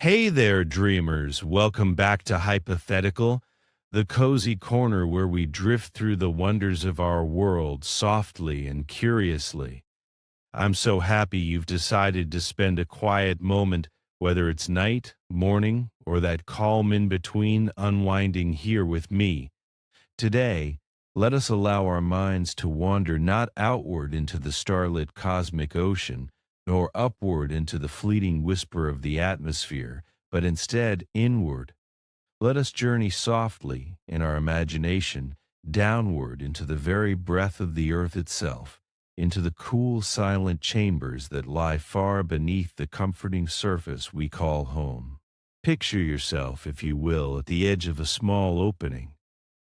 Hey there, dreamers. Welcome back to Hypothetical, the cozy corner where we drift through the wonders of our world softly and curiously. I'm so happy you've decided to spend a quiet moment, whether it's night, morning, or that calm in between, unwinding here with me. Today, let us allow our minds to wander not outward into the starlit cosmic ocean, nor upward into the fleeting whisper of the atmosphere, but instead inward. Let us journey softly, in our imagination, downward into the very breath of the earth itself, into the cool, silent chambers that lie far beneath the comforting surface we call home. Picture yourself, if you will, at the edge of a small opening,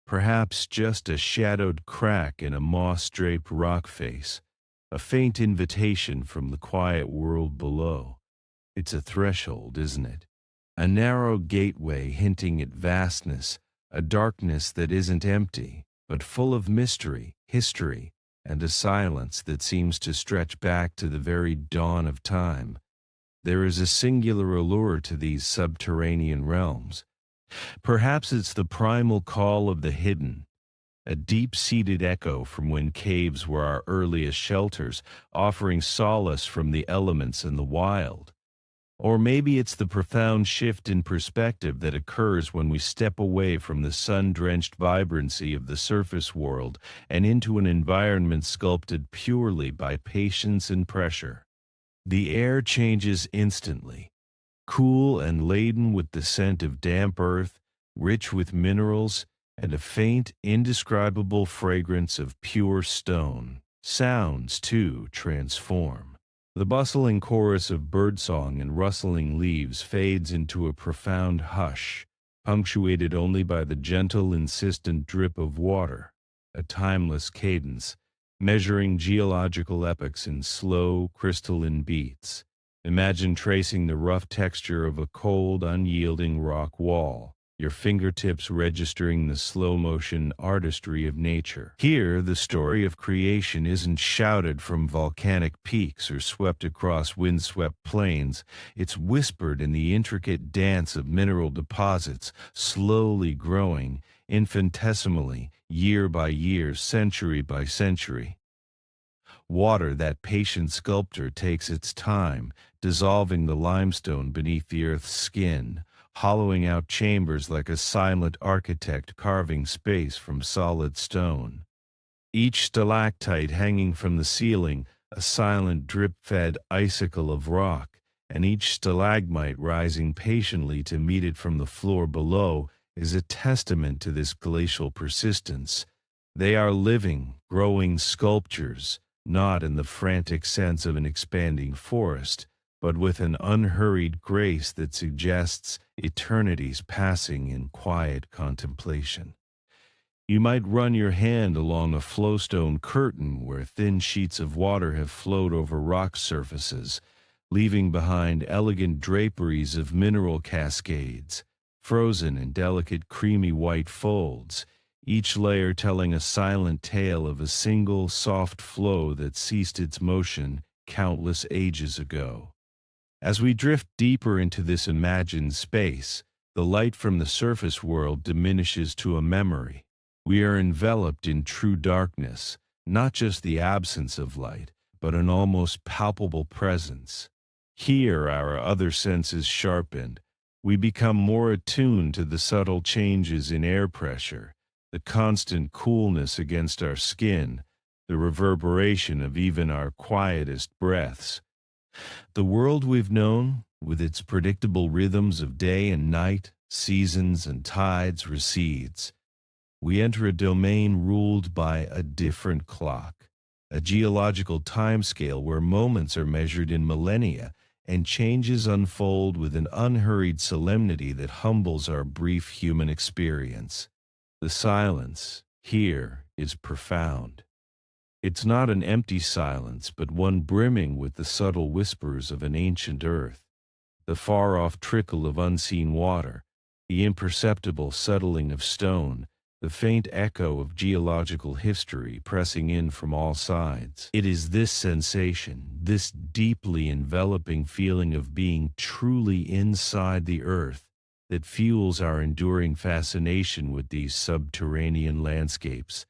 perhaps just a shadowed crack in a moss-draped rock face, a faint invitation from the quiet world below. It's a threshold, isn't it? A narrow gateway hinting at vastness, a darkness that isn't empty, but full of mystery, history, and a silence that seems to stretch back to the very dawn of time. There is a singular allure to these subterranean realms. Perhaps it's the primal call of the hidden, a deep-seated echo from when caves were our earliest shelters, offering solace from the elements and the wild. Or maybe it's the profound shift in perspective that occurs when we step away from the sun-drenched vibrancy of the surface world and into an environment sculpted purely by patience and pressure. The air changes instantly, cool and laden with the scent of damp earth, rich with minerals, and a faint, indescribable fragrance of pure stone. Sounds, too, transform. The bustling chorus of birdsong and rustling leaves fades into a profound hush, punctuated only by the gentle, insistent drip of water, a timeless cadence, measuring geological epochs in slow, crystalline beats. Imagine tracing the rough texture of a cold, unyielding rock wall, your fingertips registering the slow-motion artistry of nature. Here, the story of creation isn't shouted from volcanic peaks or swept across windswept plains. It's whispered in the intricate dance of mineral deposits, slowly growing, infinitesimally, year by year, century by century. Water, that patient sculptor, takes its time, dissolving the limestone beneath the earth's skin, hollowing out chambers like a silent architect carving space from solid stone. Each stalactite hanging from the ceiling, a silent drip-fed icicle of rock, and each stalagmite rising patiently to meet it from the floor below, is a testament to this glacial persistence. They are living, growing sculptures, not in the frantic sense of an expanding forest, but with an unhurried grace that suggests eternity's passing in quiet contemplation. You might run your hand along a flowstone curtain where thin sheets of water have flowed over rock surfaces, leaving behind elegant draperies of mineral cascades, frozen in delicate creamy white folds, each layer telling a silent tale of a single soft flow that ceased its motion countless ages ago. As we drift deeper into this imagined space, the light from the surface world diminishes to a memory. We are enveloped in true darkness, not just the absence of light, but an almost palpable presence. Here, our other senses sharpened. We become more attuned to the subtle changes in air pressure, the constant coolness against our skin, the reverberation of even our quietest breaths. The world we've known, with its predictable rhythms of day and night, seasons and tides, recedes. We enter a domain ruled by a different clock, a geological timescale where moments are measured in millennia and changes unfold with an unhurried solemnity that humbles our brief human experience. The silence here is profound. It's not an empty silence, but one brimming with the subtle whispers of an ancient earth, the far-off trickle of unseen water, the imperceptible settling of stone, the faint echo of geological history pressing in from all sides. It is this sensation, this deeply enveloping feeling of being truly inside the earth, that fuels our enduring fascination with these subterranean landscapes.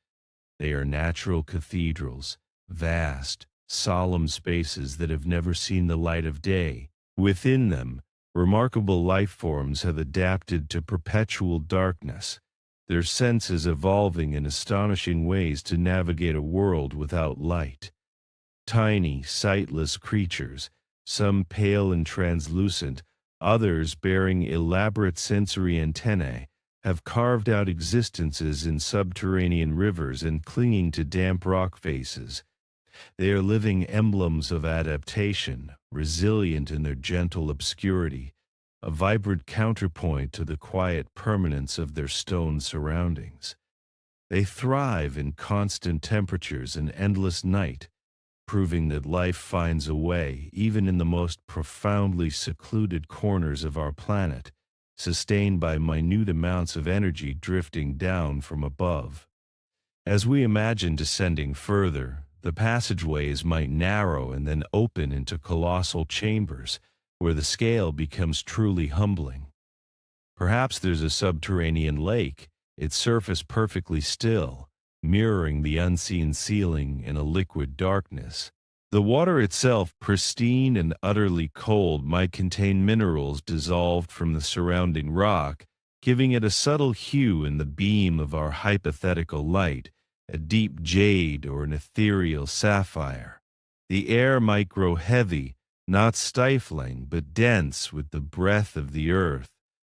They are natural cathedrals, vast, solemn spaces that have never seen the light of day. Within them, remarkable life forms have adapted to perpetual darkness, their senses evolving in astonishing ways to navigate a world without light. Tiny, sightless creatures, some pale and translucent, others bearing elaborate sensory antennae, have carved out existences in subterranean rivers and clinging to damp rock faces. They are living emblems of adaptation, resilient in their gentle obscurity, a vibrant counterpoint to the quiet permanence of their stone surroundings. They thrive in constant temperatures and endless night, proving that life finds a way even in the most profoundly secluded corners of our planet, sustained by minute amounts of energy drifting down from above. As we imagine descending further, the passageways might narrow and then open into colossal chambers, where the scale becomes truly humbling. Perhaps there's a subterranean lake, its surface perfectly still, mirroring the unseen ceiling in a liquid darkness. The water itself, pristine and utterly cold, might contain minerals dissolved from the surrounding rock, giving it a subtle hue in the beam of our hypothetical light, a deep jade or an ethereal sapphire. The air might grow heavy, not stifling, but dense with the breath of the earth,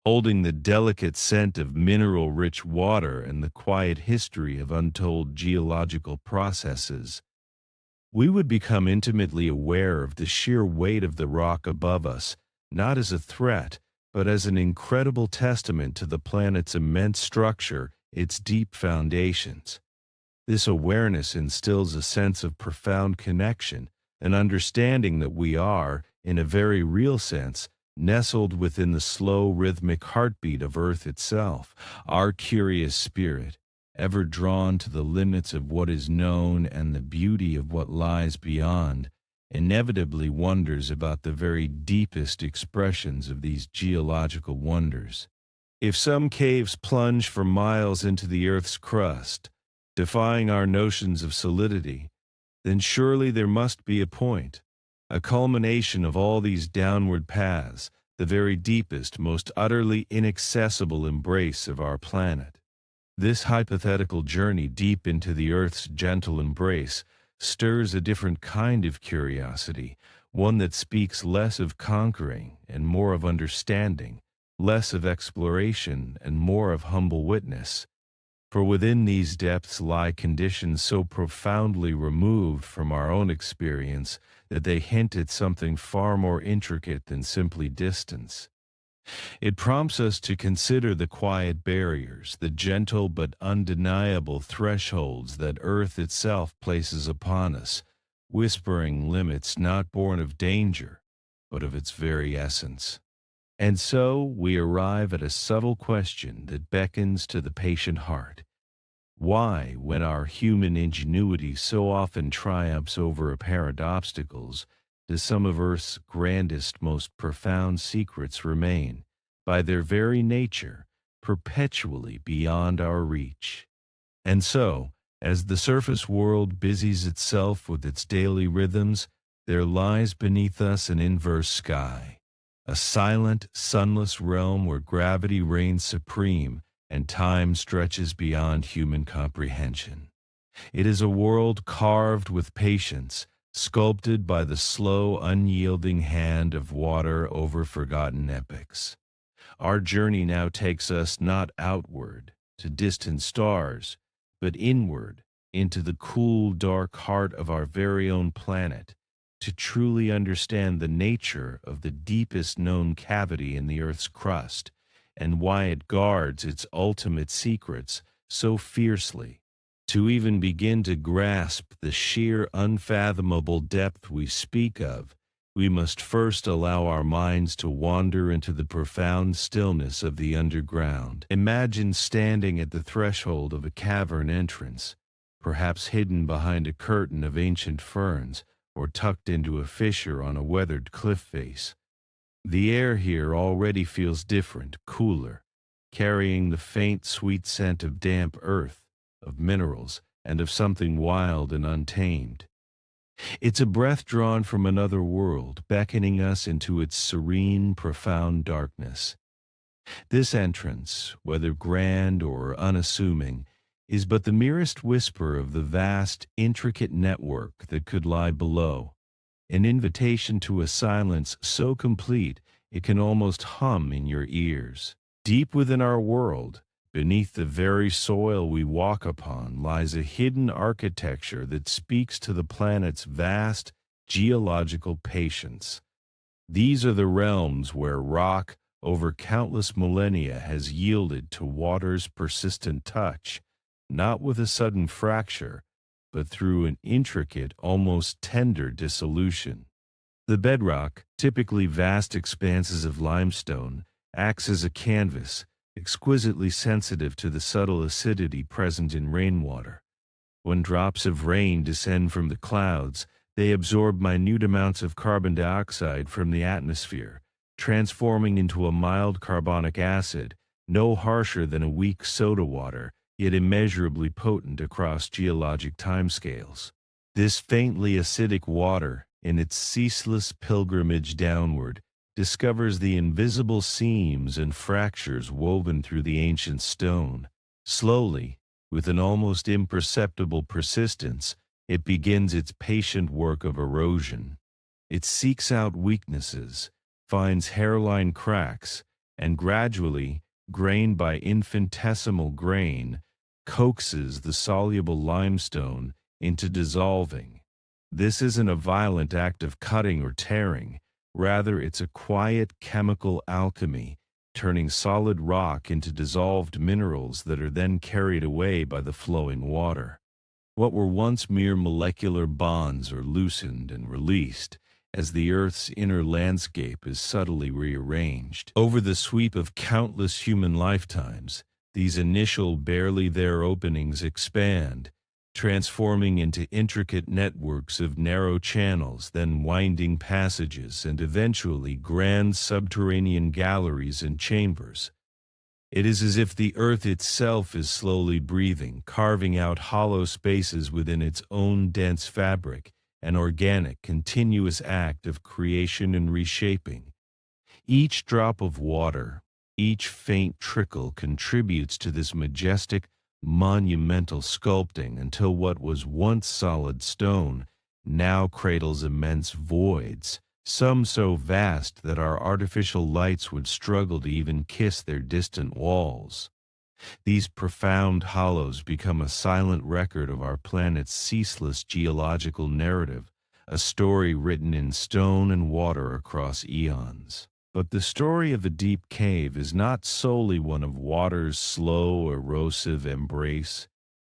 holding the delicate scent of mineral-rich water and the quiet history of untold geological processes. We would become intimately aware of the sheer weight of the rock above us, not as a threat, but as an incredible testament to the planet's immense structure, its deep foundations. This awareness instills a sense of profound connection, an understanding that we are, in a very real sense, nestled within the slow rhythmic heartbeat of Earth itself. Our curious spirit, ever drawn to the limits of what is known and the beauty of what lies beyond, inevitably wonders about the very deepest expressions of these geological wonders. If some caves plunge for miles into the Earth's crust, defying our notions of solidity, then surely there must be a point, a culmination of all these downward paths, the very deepest, most utterly inaccessible embrace of our planet. This hypothetical journey deep into the Earth's gentle embrace stirs a different kind of curiosity, one that speaks less of conquering and more of understanding, less of exploration and more of humble witness. For within these depths lie conditions so profoundly removed from our own experience that they hint at something far more intricate than simply distance. It prompts us to consider the quiet barriers, the gentle but undeniable thresholds that Earth itself places upon us, whispering limits not born of danger, but of its very essence. And so we arrive at a subtle question that beckons to the patient heart. Why, when our human ingenuity so often triumphs over apparent obstacles, does some of Earth's grandest, most profound secrets remain, by their very nature, perpetually beyond our reach? And so, as the surface world busies itself with its daily rhythms, there lies beneath us an inverse sky, a silent, sunless realm where gravity reigns supreme and time stretches beyond human comprehension. It is a world carved with patience, sculpted by the slow, unyielding hand of water over forgotten epochs. Our journey now takes us not outward, to distant stars, but inward, into the cool, dark heart of our very own planet, to truly understand the nature of the deepest known cavity in the Earth's crust, and why it guards its ultimate secrets so fiercely. To even begin to grasp the sheer unfathomable depth we speak of, we must first allow our minds to wander into the profound stillness of the underground. Imagine standing at the threshold of a cavern entrance, perhaps hidden behind a curtain of ancient ferns or tucked into a fissure on a weathered cliff face. The air here already feels different, cooler, carrying the faint, sweet scent of damp earth, of minerals, and of something wild and untamed. It's a breath drawn from another world, beckoning us into its serene, profound darkness. This entrance, whether grand or unassuming, is but the merest whisper of the vast, intricate network that could lie below, an invitation to a silence so complete it can almost hum in your ears. Deep within our world, beneath the very soil we walk upon, lies a hidden architecture that speaks to the planet's vast geological patience. These are the realms where rock, over countless millennia, has yielded to water's persistent touch, not with a sudden fracture, but through an intricate, almost tender dissolution. The bedrock, typically vast expanses of limestone, acts as a canvas, exquisitely sensitive to the subtle acidity present in rainwater. When drops of rain descend from the clouds, they absorb minute amounts of carbon dioxide from the atmosphere, transforming into a mild carbonic acid, no harsher than a weak soda water, yet immeasurably potent across geologic timescales. This faintly acidic water, in its ceaseless pilgrimage downward, discovers the invisible seams and fractures woven through the ancient stone. Slowly, with an almost imperceptible persistence, it begins its patient work of erosion. It seeks out weaknesses, finds hairline cracks, and gradually, grain by infinitesimal grain, coaxes the soluble limestone into dissolving. This isn't a violent act of cutting or tearing. Rather, it's a quiet chemical alchemy, turning solid rock into dissolved minerals that are then carried away by the flowing water. What were once mere molecular bonds are loosened and released as the Earth's inner landscape is subtly rearranged. Over the sweep of countless human lifetimes, these initial barely there openings expand, transforming into intricate networks of narrow channels, then winding passages, and eventually grand subterranean galleries and chambers. It is as if the earth itself is slowly breathing, carving out hollow spaces within its own dense fabric, an organic, continuous act of creation and reshaping. Each drop of water, each faint trickle contributes to this majestic, monumental sculpting until what was once solid stone now cradles immense voids, some so vast that our artificial lights would struggle to even kiss their distant walls. These profound hollows become a silent record of our planet's ceaseless geological narrative, a story written in stone and water across eons. But the story of a deep cave is not solely one of water's slow, erosive embrace.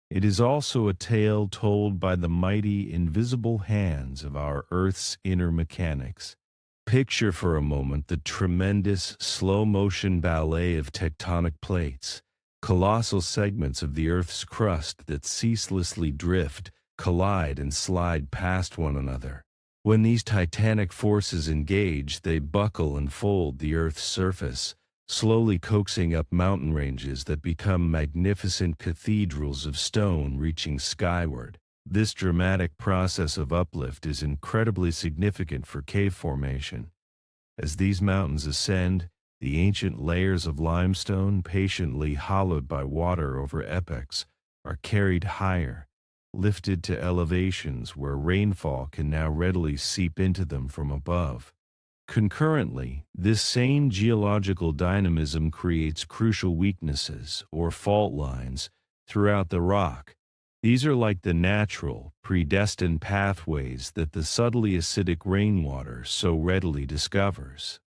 It is also a tale told by the mighty, invisible hands of our Earth's inner mechanics. Picture for a moment the tremendous, slow-motion ballet of tectonic plates, colossal segments of the Earth's crust that ceaselessly drift, collide, and slide past one another. When these titanic forces engage, they buckle and fold the Earth's surface, slowly coaxing up mountain ranges that become magnificent cathedrals of stone reaching skyward. This dramatic process of uplift is incredibly significant for cave formation. As these mountains ascend, the ancient layers of limestone, patiently hollowed by water over epochs, are carried higher, lifted to elevations where rainfall can now readily seep into them from above. Concurrently, this same geological dynamism creates crucial weaknesses, or fault lines, throughout the rock. These are like the natural, predestined pathways that the subtly acidic rainwater so readily discovers.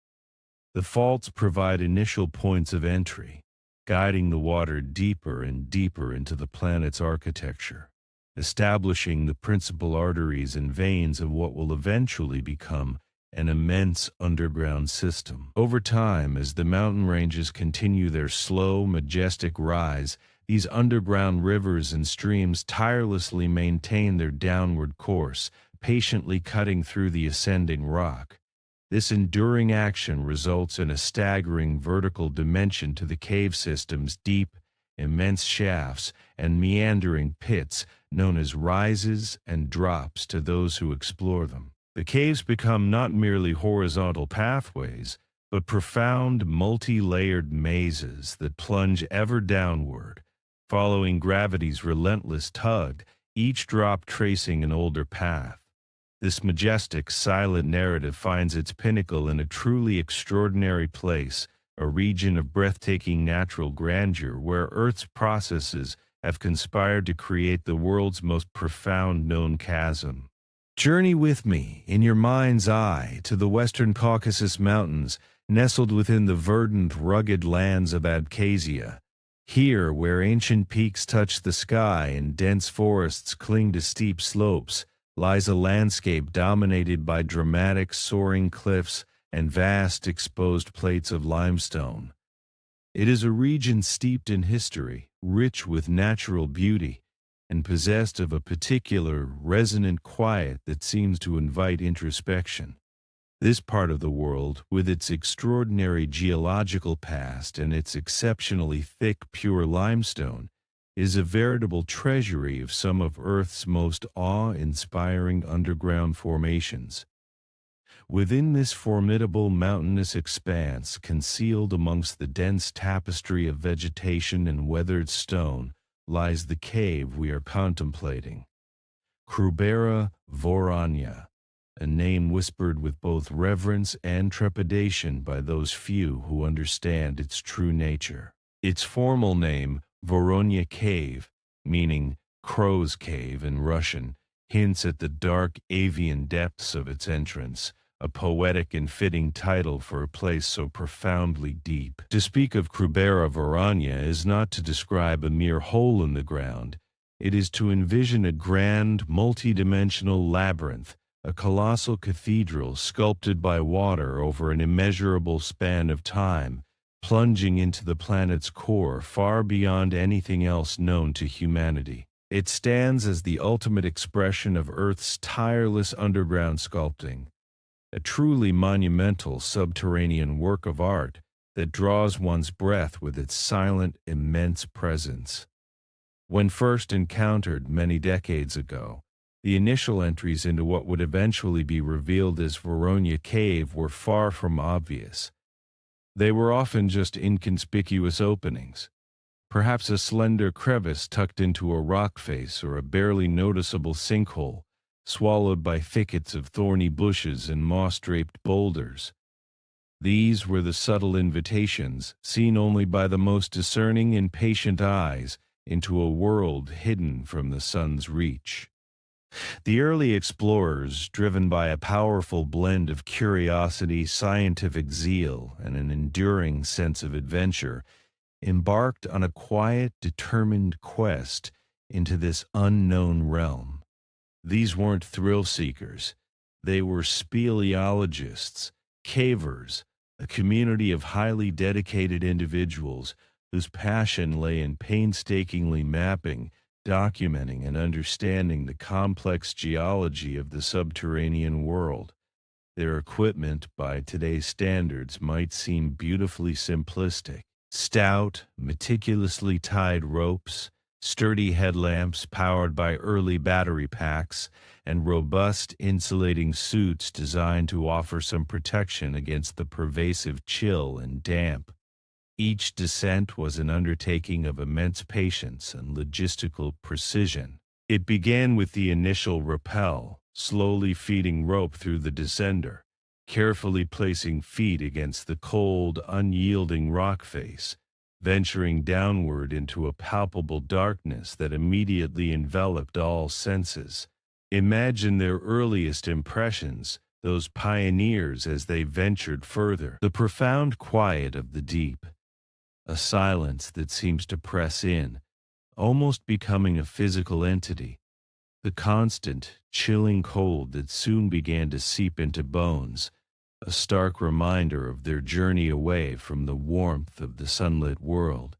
The faults provide initial points of entry, guiding the water deeper and deeper into the planet's architecture, establishing the principal arteries and veins of what will eventually become an immense underground system. Over time, as the mountain ranges continue their slow, majestic rise, these underground rivers and streams tirelessly maintain their downward course, patiently cutting through the ascending rock. This enduring action results in a staggering vertical dimension to the cave system's deep, immense shafts and meandering pits known as rises and drops to those who explore them. The caves become not merely horizontal pathways, but profound, multi-layered mazes that plunge ever downward, following gravity's relentless tug, each drop tracing an older path. This majestic, silent narrative finds its pinnacle in a truly extraordinary place, a region of breathtaking natural grandeur where Earth's processes have conspired to create the world's most profound known chasm. Journey with me, in your mind's eye, to the Western Caucasus Mountains, nestled within the verdant, rugged lands of Abkhazia. Here, where ancient peaks touch the sky and dense forests cling to steep slopes, lies a landscape dominated by dramatic soaring cliffs and vast exposed plates of limestone. It is a region steeped in history, rich with natural beauty, and possessed of a particular resonant quiet that seems to invite introspection. This part of the world, with its extraordinary geological past and its exceptionally thick, pure limestone, is a veritable treasury of some of Earth's most awe-inspiring underground formations. Within this formidable mountainous expanse, concealed amongst the dense tapestry of vegetation and weathered stone, lies the cave we are contemplating. Krubera Voranya, a name whispered with both reverence and trepidation by those few who understand its true nature. Its formal name, Voronya Cave, meaning Crow's Cave in Russian, hints at the dark avian depths of its entrance, a poetic and fitting title for a place so profoundly deep. To speak of Krubera Voranya is not to describe a mere hole in the ground. It is to envision a grand, multidimensional labyrinth, a colossal cathedral sculpted by water over an immeasurable span of time, plunging into the planet's core far beyond anything else known to humanity. It stands as the ultimate expression of Earth's tireless underground sculpting, a truly monumental subterranean work of art that draws one's breath with its silent, immense presence. When first encountered many decades ago, the initial entries into what would eventually be revealed as Voronya Cave were far from obvious. They were often just inconspicuous openings, perhaps a slender crevice tucked into a rock face or a barely noticeable sinkhole, swallowed by thickets of thorny bushes and moss-draped boulders. These were the subtle invitations, seen only by the most discerning and patient eyes, into a world hidden from the sun's reach. The early explorers, driven by a powerful blend of curiosity, scientific zeal, and an enduring sense of adventure, embarked on a quiet, determined quest into this unknown realm. These weren't thrill-seekers. They were speleologists, cavers, a community of highly dedicated individuals whose passion lay in painstakingly mapping, documenting, and understanding the complex geology of the subterranean world. Their equipment, by today's standards, might seem beautifully simplistic. Stout, meticulously tied ropes, sturdy headlamps powered by early battery packs, and robust insulating suits designed to offer some protection against the pervasive chill and damp. Each descent was an undertaking of immense patience and logistical precision. It began with the initial rappel, slowly feeding rope through the descender, carefully placing feet against the cold, unyielding rock face, venturing downward into a palpable darkness that immediately enveloped all senses. Imagine their earliest impressions, those pioneers as they ventured further. The profound quiet of the deep, a silence that seems to press in, almost becoming a physical entity. The constant, chilling cold that soon began to seep into bones, a stark reminder of their journey away from the warmth of the sunlit world.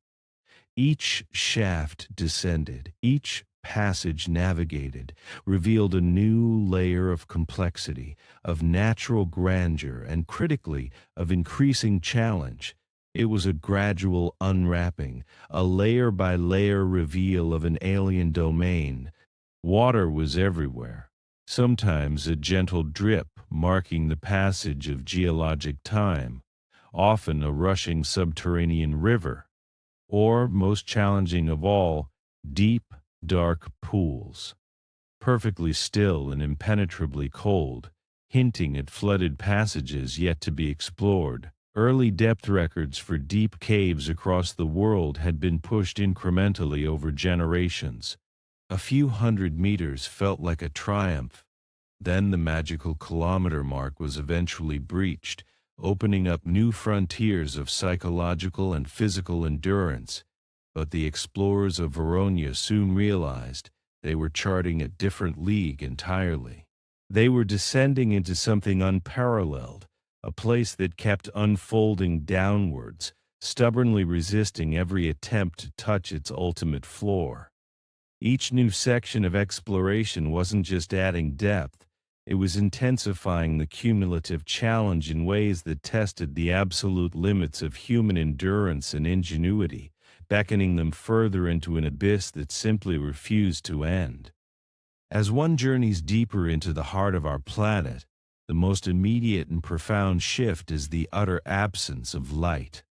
Each shaft descended, each passage navigated, revealed a new layer of complexity, of natural grandeur, and critically, of increasing challenge. It was a gradual unwrapping, a layer by layer reveal of an alien domain. Water was everywhere, sometimes a gentle drip marking the passage of geologic time, often a rushing subterranean river, or, most challenging of all, deep, dark pools, perfectly still and impenetrably cold, hinting at flooded passages yet to be explored. Early depth records for deep caves across the world had been pushed incrementally over generations. A few hundred meters felt like a triumph. Then the magical kilometer mark was eventually breached, opening up new frontiers of psychological and physical endurance. But the explorers of Verona soon realized they were charting a different league entirely. They were descending into something unparalleled, a place that kept unfolding downwards, stubbornly resisting every attempt to touch its ultimate floor. Each new section of exploration wasn't just adding depth, it was intensifying the cumulative challenge in ways that tested the absolute limits of human endurance and ingenuity, beckoning them further into an abyss that simply refused to end. As one journeys deeper into the heart of our planet, the most immediate and profound shift is the utter absence of light.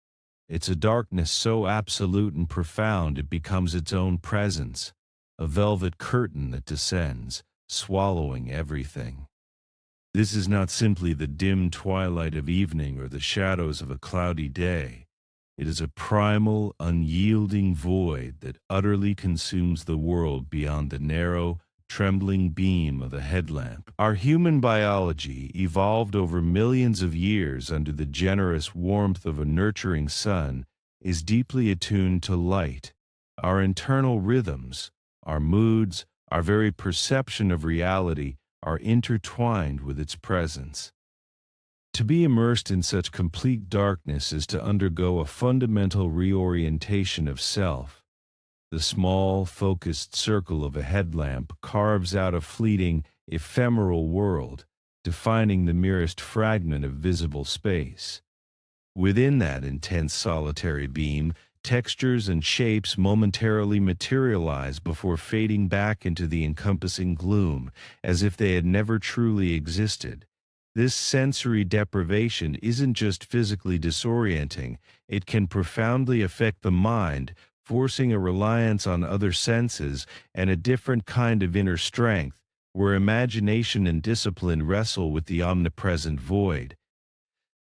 It's a darkness so absolute and profound it becomes its own presence, a velvet curtain that descends, swallowing everything. This is not simply the dim twilight of evening or the shadows of a cloudy day. It is a primal, unyielding void that utterly consumes the world beyond the narrow, trembling beam of a headlamp. Our human biology, evolved over millions of years under the generous warmth of a nurturing sun, is deeply attuned to light. Our internal rhythms, our moods, our very perception of reality are intertwined with its presence. To be immersed in such complete darkness is to undergo a fundamental reorientation of self. The small, focused circle of a headlamp carves out a fleeting, ephemeral world, defining the merest fragment of visible space. Within that intense solitary beam, textures and shapes momentarily materialize before fading back into the encompassing gloom, as if they had never truly existed. This sensory deprivation isn't just physically disorienting, it can profoundly affect the mind, forcing a reliance on other senses and a different kind of inner strength, where imagination and discipline wrestle with the omnipresent void.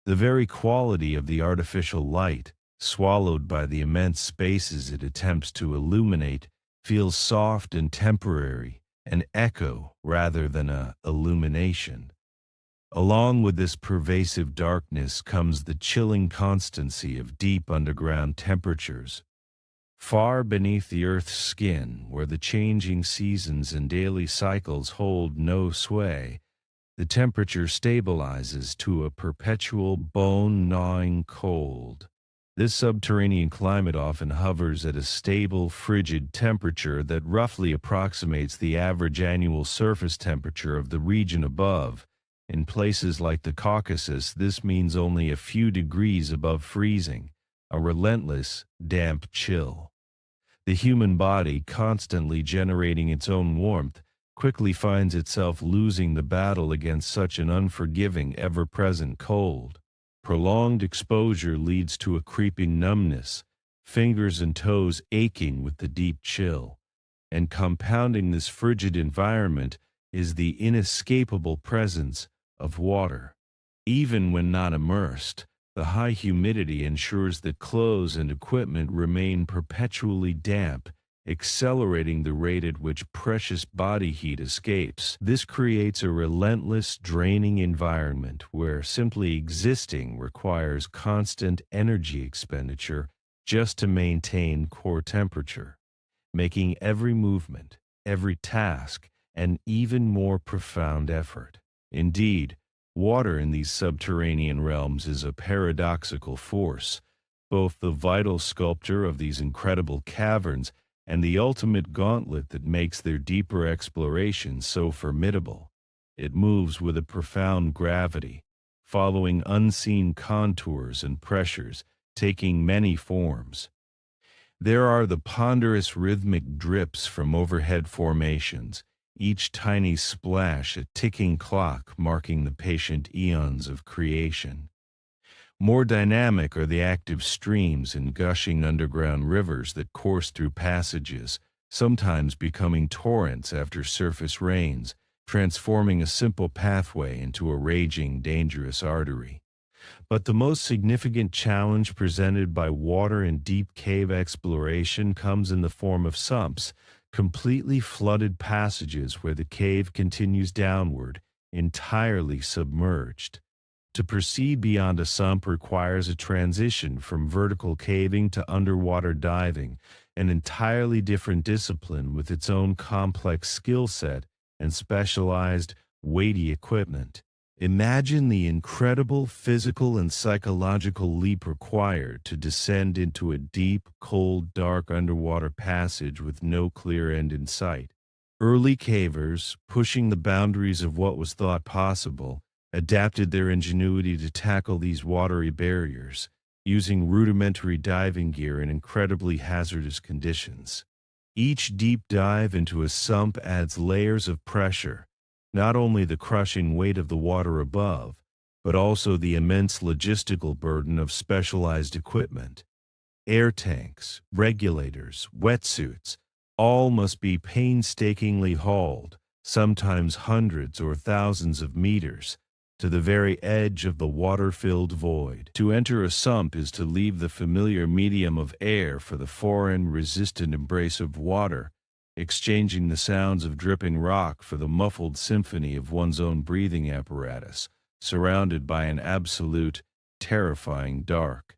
The very quality of the artificial light, swallowed by the immense spaces it attempts to illuminate, feels soft and temporary, an echo rather than a illumination. Along with this pervasive darkness comes the chilling constancy of deep underground temperatures. Far beneath the Earth's skin, where the changing seasons and daily cycles hold no sway, the temperature stabilizes to a perpetual bone-gnawing cold. This subterranean climate often hovers at a stable, frigid temperature that roughly approximates the average annual surface temperature of the region above. In places like the Caucasus, this means only a few degrees above freezing, a relentless, damp chill. The human body, constantly generating its own warmth, quickly finds itself losing the battle against such an unforgiving, ever-present cold. Prolonged exposure leads to a creeping numbness, fingers and toes aching with the deep chill. And compounding this frigid environment is the inescapable presence of water. Even when not immersed, the high humidity ensures that clothes and equipment remain perpetually damp, accelerating the rate at which precious body heat escapes. This creates a relentless, draining environment where simply existing requires constant energy expenditure just to maintain core temperature, making every movement, every task, an even more profound effort. Indeed, Water in these subterranean realms is a paradoxical force, both the vital sculptor of these incredible caverns and the ultimate gauntlet that makes their deeper exploration so formidable. It moves with a profound gravity, following unseen contours and pressures, taking many forms. There are the ponderous rhythmic drips from overhead formations, each tiny splash a ticking clock marking the patient eons of creation. More dynamic are the active streams and gushing underground rivers that course through passages, sometimes becoming torrents after surface rains, transforming a simple pathway into a raging, dangerous artery. But the most significant challenge presented by water in deep cave exploration comes in the form of sumps, completely flooded passages where the cave continues downward, entirely submerged. To proceed beyond a sump requires a transition from vertical caving to underwater diving, an entirely different discipline with its own complex skill set and specialized, weighty equipment. Imagine the incredible physical and psychological leap required to descend into a deep, cold, dark underwater passage with no clear end in sight. Early cavers, pushing the boundaries of what was thought possible, adapted their ingenuity to tackle these watery barriers, using rudimentary diving gear in incredibly hazardous conditions. Each deep dive into a sump adds layers of pressure, not only the crushing weight of the water above, but also the immense logistical burden of specialized equipment. Air tanks, regulators, wetsuits, all must be painstakingly hauled, sometimes hundreds or thousands of meters, to the very edge of the water-filled void. To enter a sump is to leave the familiar medium of air for the foreign, resistant embrace of water, exchanging the sounds of dripping rock for the muffled symphony of one's own breathing apparatus, surrounded by an absolute, terrifying dark.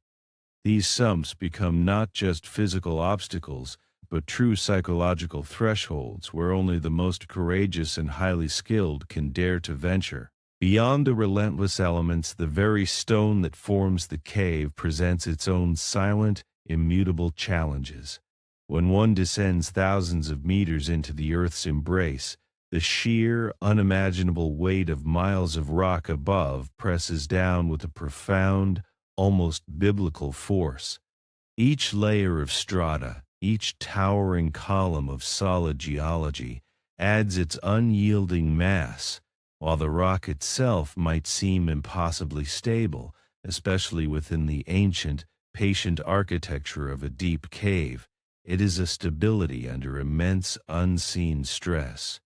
These sumps become not just physical obstacles, but true psychological thresholds where only the most courageous and highly skilled can dare to venture. Beyond the relentless elements, the very stone that forms the cave presents its own silent, immutable challenges. When one descends thousands of meters into the Earth's embrace, the sheer, unimaginable weight of miles of rock above presses down with a profound, almost biblical force. Each layer of strata, each towering column of solid geology, adds its unyielding mass, while the rock itself might seem impossibly stable, especially within the ancient, patient architecture of a deep cave. It is a stability under immense unseen stress.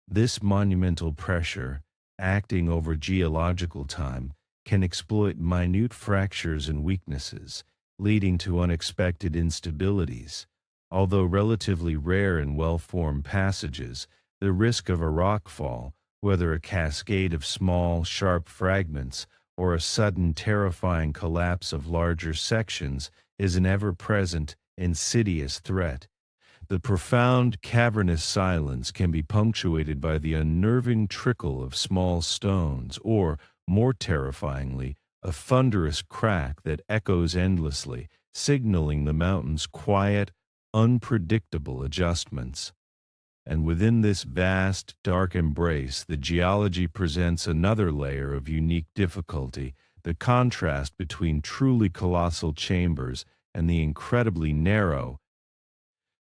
This monumental pressure, acting over geological time, can exploit minute fractures and weaknesses, leading to unexpected instabilities. Although relatively rare in well-formed passages, the risk of a rockfall, whether a cascade of small, sharp fragments or a sudden terrifying collapse of larger sections, is an ever-present, insidious threat. The profound, cavernous silence can be punctuated by the unnerving trickle of small stones, or, more terrifyingly, a thunderous crack that echoes endlessly, signaling the mountain's quiet, unpredictable adjustments. And within this vast, dark embrace, the geology presents another layer of unique difficulty, the contrast between truly colossal chambers and the incredibly narrow,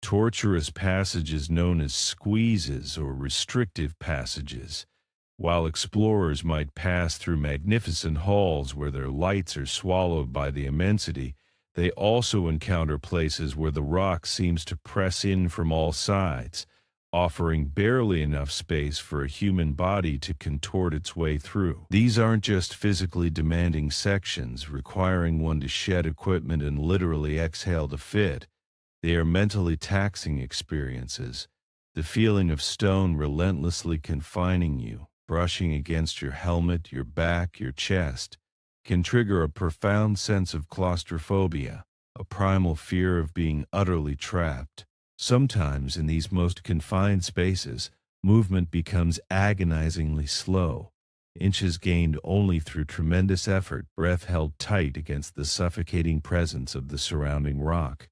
tortuous passages known as squeezes or restrictive passages. While explorers might pass through magnificent halls where their lights are swallowed by the immensity, they also encounter places where the rock seems to press in from all sides, offering barely enough space for a human body to contort its way through. These aren't just physically demanding sections, requiring one to shed equipment and literally exhale to fit. They are mentally taxing experiences. The feeling of stone relentlessly confining you, brushing against your helmet, your back, your chest, can trigger a profound sense of claustrophobia, a primal fear of being utterly trapped. Sometimes in these most confined spaces, movement becomes agonizingly slow. inches gained only through tremendous effort, breath held tight against the suffocating presence of the surrounding rock.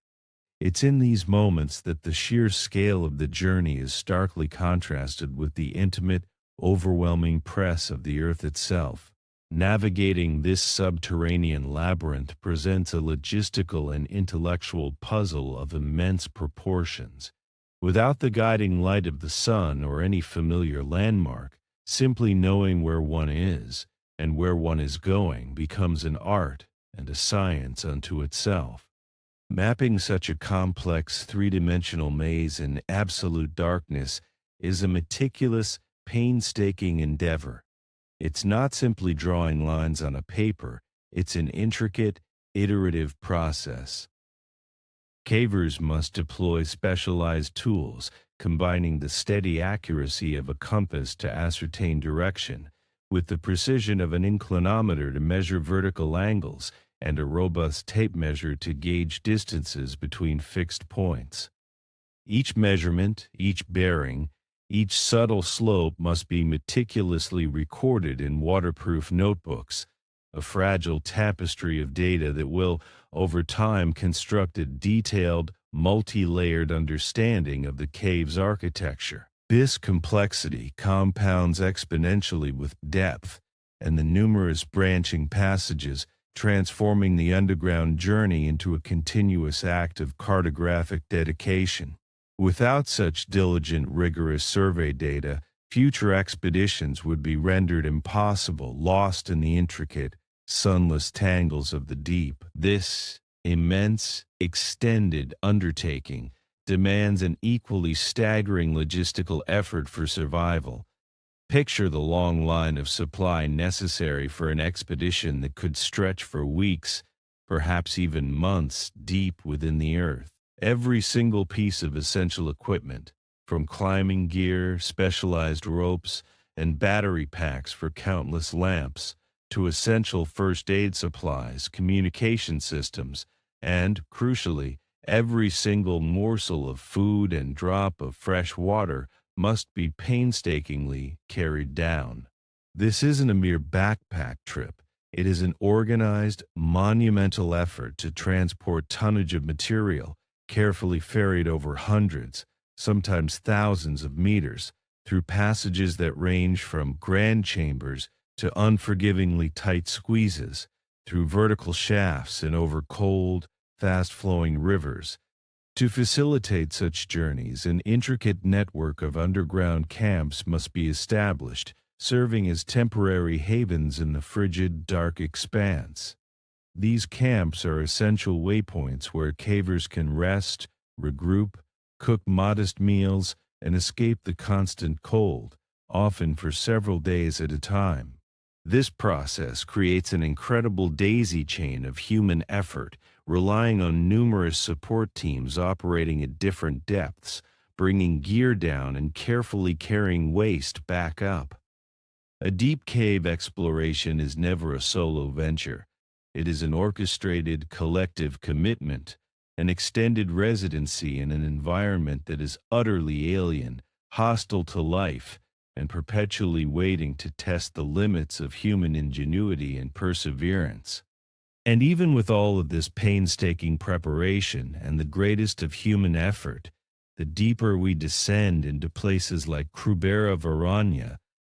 It's in these moments that the sheer scale of the journey is starkly contrasted with the intimate, overwhelming press of the earth itself. Navigating this subterranean labyrinth presents a logistical and intellectual puzzle of immense proportions. Without the guiding light of the sun or any familiar landmark, simply knowing where one is and where one is going becomes an art and a science unto itself. Mapping such a complex three-dimensional maze in absolute darkness is a meticulous, painstaking endeavor. It's not simply drawing lines on a paper, it's an intricate, iterative process. Cavers must deploy specialized tools, combining the steady accuracy of a compass to ascertain direction, with the precision of an inclinometer to measure vertical angles, and a robust tape measure to gauge distances between fixed points. Each measurement, each bearing, each subtle slope must be meticulously recorded in waterproof notebooks, a fragile tapestry of data that will, over time, construct a detailed, multi-layered understanding of the cave's architecture. This complexity compounds exponentially with depth, and the numerous branching passages transforming the underground journey into a continuous act of cartographic dedication. Without such diligent, rigorous survey data, future expeditions would be rendered impossible, lost in the intricate, sunless tangles of the deep. This immense, extended undertaking demands an equally staggering logistical effort for survival. Picture the long line of supply necessary for an expedition that could stretch for weeks, perhaps even months, deep within the earth. Every single piece of essential equipment, from climbing gear, specialized ropes, and battery packs for countless lamps, to essential first aid supplies, communication systems, and, crucially, every single morsel of food and drop of fresh water must be painstakingly carried down. This isn't a mere backpack trip. It is an organized, monumental effort to transport tonnage of material, carefully ferried over hundreds, sometimes thousands of meters, through passages that range from grand chambers to unforgivingly tight squeezes, through vertical shafts and over cold, fast-flowing rivers. To facilitate such journeys, an intricate network of underground camps must be established, serving as temporary havens in the frigid, dark expanse. These camps are essential waypoints where cavers can rest, regroup, cook modest meals, and escape the constant cold, often for several days at a time. This process creates an incredible daisy chain of human effort, relying on numerous support teams operating at different depths, bringing gear down and carefully carrying waste back up. A deep cave exploration is never a solo venture. It is an orchestrated, collective commitment, an extended residency in an environment that is utterly alien, hostile to life, and perpetually waiting to test the limits of human ingenuity and perseverance. And even with all of this painstaking preparation and the greatest of human effort, the deeper we descend into places like Krubera Varanya,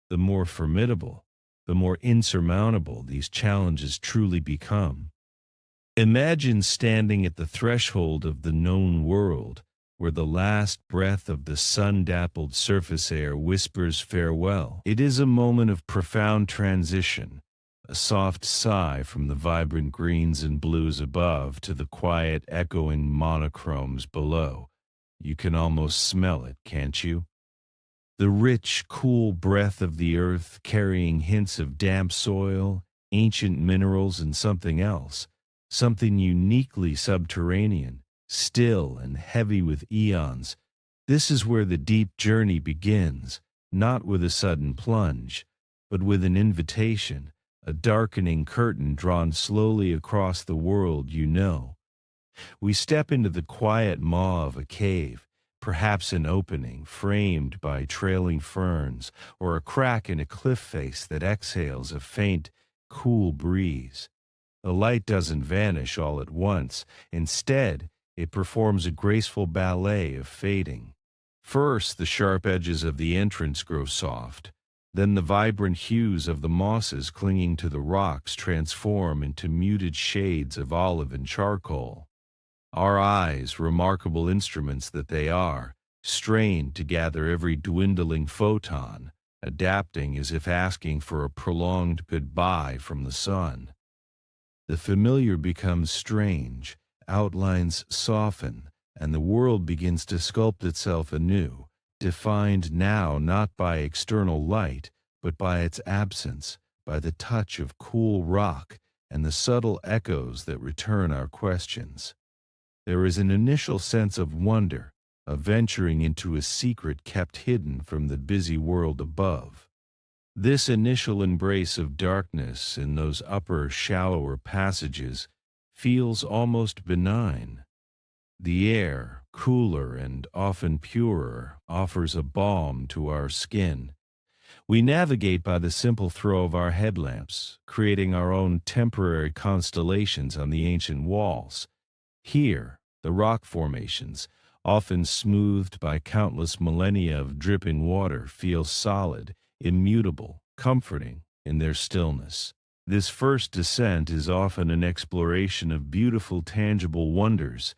the more formidable, the more insurmountable these challenges truly become. Imagine standing at the threshold of the known world, where the last breath of the sun-dappled surface air whispers farewell. It is a moment of profound transition, a soft sigh from the vibrant greens and blues above to the quiet, echoing monochromes below. You can almost smell it, can't you? The rich, cool breath of the earth, carrying hints of damp soil, ancient minerals, and something else, something uniquely subterranean, still and heavy with eons. This is where the deep journey begins, not with a sudden plunge, but with an invitation, a darkening curtain drawn slowly across the world you know. We step into the quiet maw of a cave, perhaps an opening framed by trailing ferns, or a crack in a cliff face that exhales a faint, cool breeze. The light doesn't vanish all at once. Instead, it performs a graceful ballet of fading. First, the sharp edges of the entrance grow soft. Then the vibrant hues of the mosses clinging to the rocks transform into muted shades of olive and charcoal. Our eyes, remarkable instruments that they are, strain to gather every dwindling photon, adapting as if asking for a prolonged goodbye from the sun. The familiar becomes strange, outlines soften, and the world begins to sculpt itself anew, defined now not by external light, but by its absence, by the touch of cool rock and the subtle echoes that return our questions. There is an initial sense of wonder, of venturing into a secret kept hidden from the busy world above. This initial embrace of darkness in those upper, shallower passages feels almost benign. The air, cooler and often purer, offers a balm to our skin. We navigate by the simple throw of our headlamps, creating our own temporary constellations on the ancient walls. Here, the rock formations, often smoothed by countless millennia of dripping water, feel solid, immutable, comforting in their stillness. This first descent is often an exploration of beautiful, tangible wonders,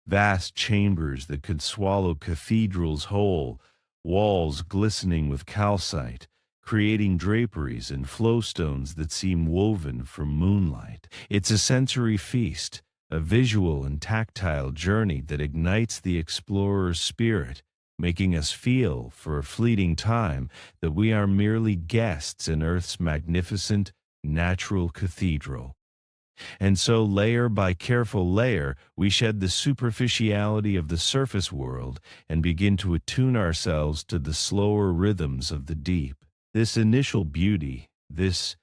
vast chambers that could swallow cathedrals whole, walls glistening with calcite, creating draperies and flowstones that seem woven from moonlight. It's a sensory feast, a visual and tactile journey that ignites the explorer's spirit, making us feel, for a fleeting time, that we are merely guests in Earth's magnificent, natural cathedral. And so, layer by careful layer, we shed the superficiality of the surface world and begin to attune ourselves to the slower rhythms of the deep. This initial beauty, this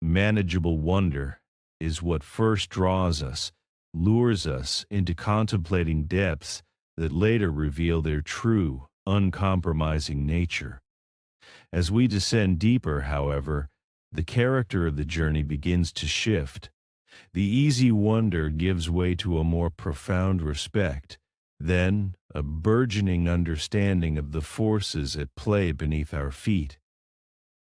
manageable wonder, is what first draws us, lures us into contemplating depths that later reveal their true, uncompromising nature. As we descend deeper, however, the character of the journey begins to shift. The easy wonder gives way to a more profound respect, then a burgeoning understanding of the forces at play beneath our feet.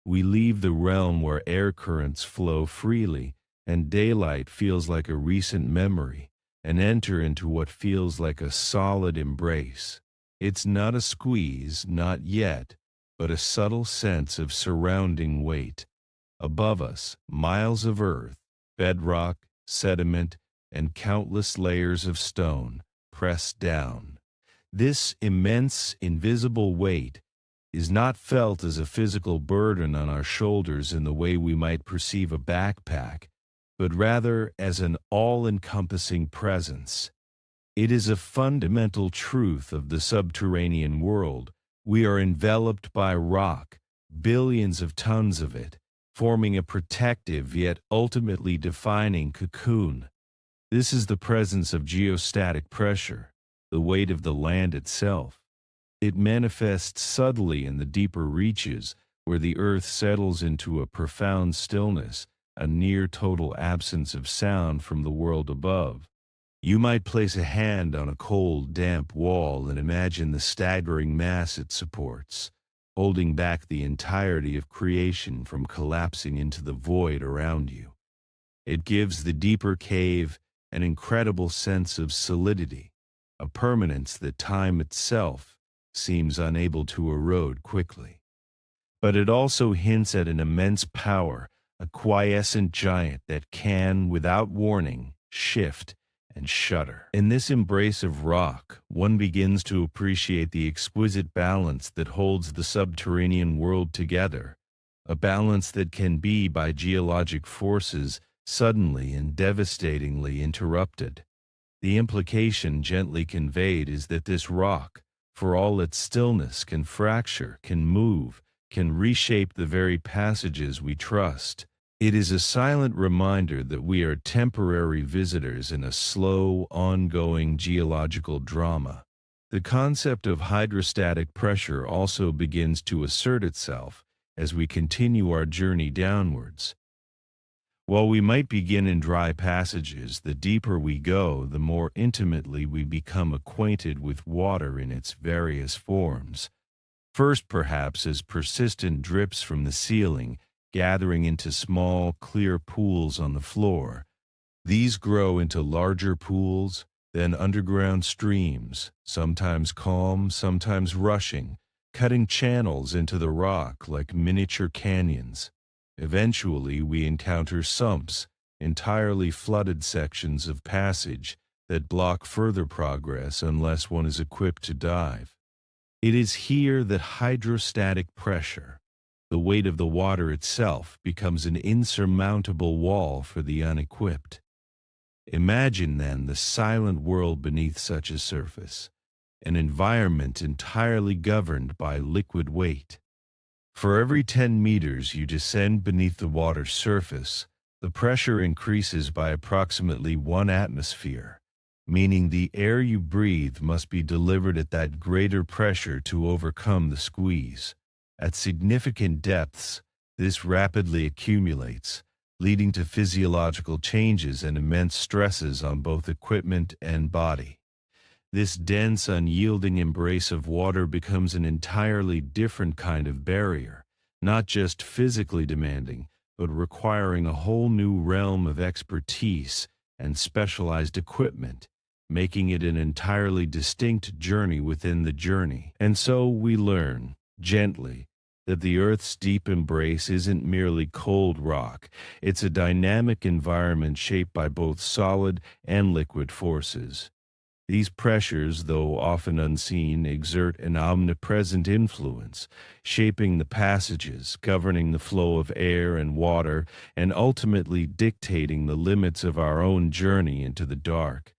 We leave the realm where air currents flow freely and daylight feels like a recent memory, and enter into what feels like a solid embrace. It's not a squeeze, not yet, but a subtle sense of surrounding weight. Above us, miles of earth, bedrock, sediment, and countless layers of stone pressed down. This immense, invisible weight is not felt as a physical burden on our shoulders in the way we might perceive a backpack, but rather as an all-encompassing presence. It is a fundamental truth of the subterranean world. We are enveloped by rock, billions of tons of it, forming a protective yet ultimately defining cocoon. This is the presence of geostatic pressure, the weight of the land itself. It manifests subtly in the deeper reaches, where the earth settles into a profound stillness, a near-total absence of sound from the world above. You might place a hand on a cold, damp wall and imagine the staggering mass it supports, holding back the entirety of creation from collapsing into the void around you. It gives the deeper cave an incredible sense of solidity, a permanence that time itself seems unable to erode quickly. But it also hints at an immense power, a quiescent giant that can, without warning, shift and shudder. In this embrace of rock, one begins to appreciate the exquisite balance that holds the subterranean world together, a balance that can be, by geologic forces, suddenly and devastatingly interrupted. The implication gently conveyed is that this rock, for all its stillness, can fracture, can move, can reshape the very passages we trust. It is a silent reminder that we are temporary visitors in a slow, ongoing geological drama. The concept of hydrostatic pressure also begins to assert itself as we continue our journey downwards. While we might begin in dry passages, the deeper we go, the more intimately we become acquainted with water in its various forms. First, perhaps, as persistent drips from the ceiling, gathering into small, clear pools on the floor. These grow into larger pools, then underground streams, sometimes calm, sometimes rushing, cutting channels into the rock like miniature canyons. Eventually, we encounter sumps, entirely flooded sections of passage that block further progress unless one is equipped to dive. It is here that hydrostatic pressure, the weight of the water itself, becomes an insurmountable wall for the unequipped. Imagine then the silent world beneath such a surface, an environment entirely governed by liquid weight. For every 10 meters you descend beneath the water's surface, the pressure increases by approximately 1 atmosphere, meaning the air you breathe must be delivered at that greater pressure to overcome the squeeze. At significant depths, this rapidly accumulates, leading to physiological changes and immense stresses on both equipment and body. This dense, unyielding embrace of water becomes an entirely different kind of barrier, not just physically demanding, but requiring a whole new realm of expertise and specialized equipment, making it an entirely distinct journey within the journey. And so we learn, gently, that the Earth's deep embrace isn't merely cold rock, it's a dynamic environment shaped by both solid and liquid forces. These pressures, though often unseen, exert an omnipresent influence, shaping the passages, governing the flow of air and water, and ultimately dictating the limits of our own journey into the dark.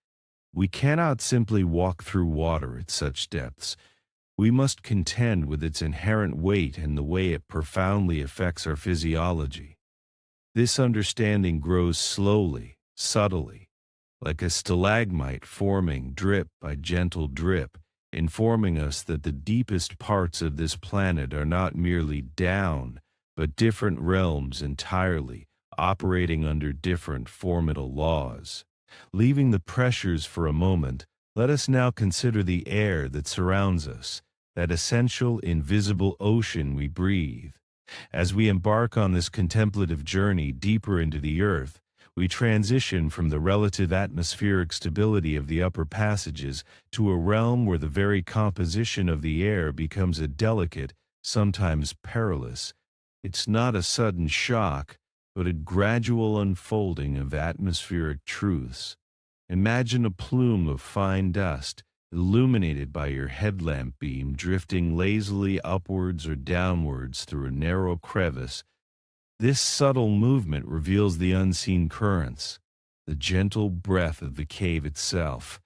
We cannot simply walk through water at such depths. We must contend with its inherent weight and the way it profoundly affects our physiology. This understanding grows slowly, subtly, like a stalagmite forming drip by gentle drip, informing us that the deepest parts of this planet are not merely down, but different realms entirely, operating under different formidable laws. Leaving the pressures for a moment, let us now consider the air that surrounds us, that essential, invisible ocean we breathe. As we embark on this contemplative journey deeper into the earth, we transition from the relative atmospheric stability of the upper passages to a realm where the very composition of the air becomes a delicate, sometimes perilous. It's not a sudden shock, but a gradual unfolding of atmospheric truths. Imagine a plume of fine dust, illuminated by your headlamp beam, drifting lazily upwards or downwards through a narrow crevice. This subtle movement reveals the unseen currents, the gentle breath of the cave itself.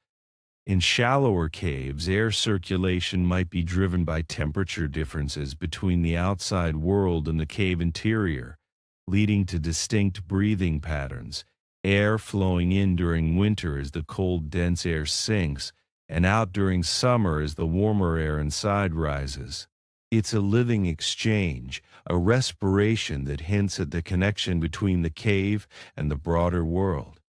In shallower caves, air circulation might be driven by temperature differences between the outside world and the cave interior, leading to distinct breathing patterns, air flowing in during winter as the cold, dense air sinks, and out during summer as the warmer air inside rises. It's a living exchange, a respiration that hints at the connection between the cave and the broader world.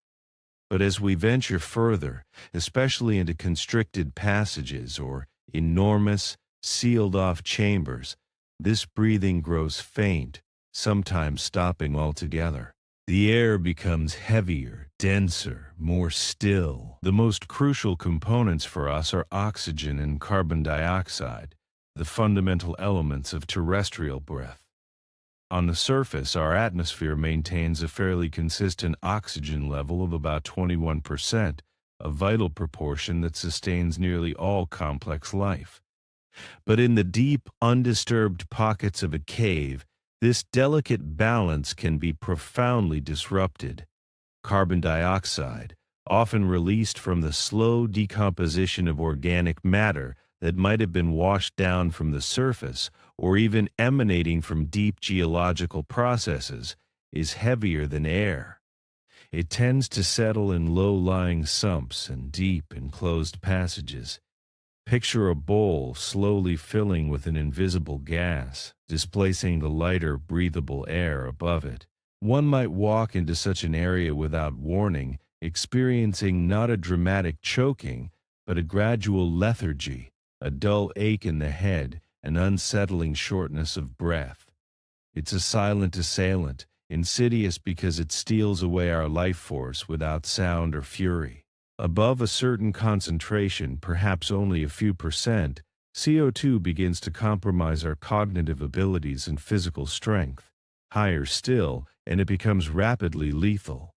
But as we venture further, especially into constricted passages or enormous, sealed-off chambers, this breathing grows faint, sometimes stopping altogether. The air becomes heavier, denser, more still. The most crucial components for us are oxygen and carbon dioxide, the fundamental elements of terrestrial breath. On the surface, our atmosphere maintains a fairly consistent oxygen level of about 21%, a vital proportion that sustains nearly all complex life. But in the deep, undisturbed pockets of a cave, this delicate balance can be profoundly disrupted. Carbon dioxide, often released from the slow decomposition of organic matter that might have been washed down from the surface or even emanating from deep geological processes, is heavier than air. It tends to settle in low-lying sumps and deep, enclosed passages. Picture a bowl slowly filling with an invisible gas, displacing the lighter, breathable air above it. One might walk into such an area without warning, experiencing not a dramatic choking, but a gradual lethargy, a dull ache in the head, an unsettling shortness of breath. It's a silent assailant, insidious because it steals away our life force without sound or fury. Above a certain concentration, perhaps only a few percent, CO2 begins to compromise our cognitive abilities and physical strength. Higher still, and it becomes rapidly lethal.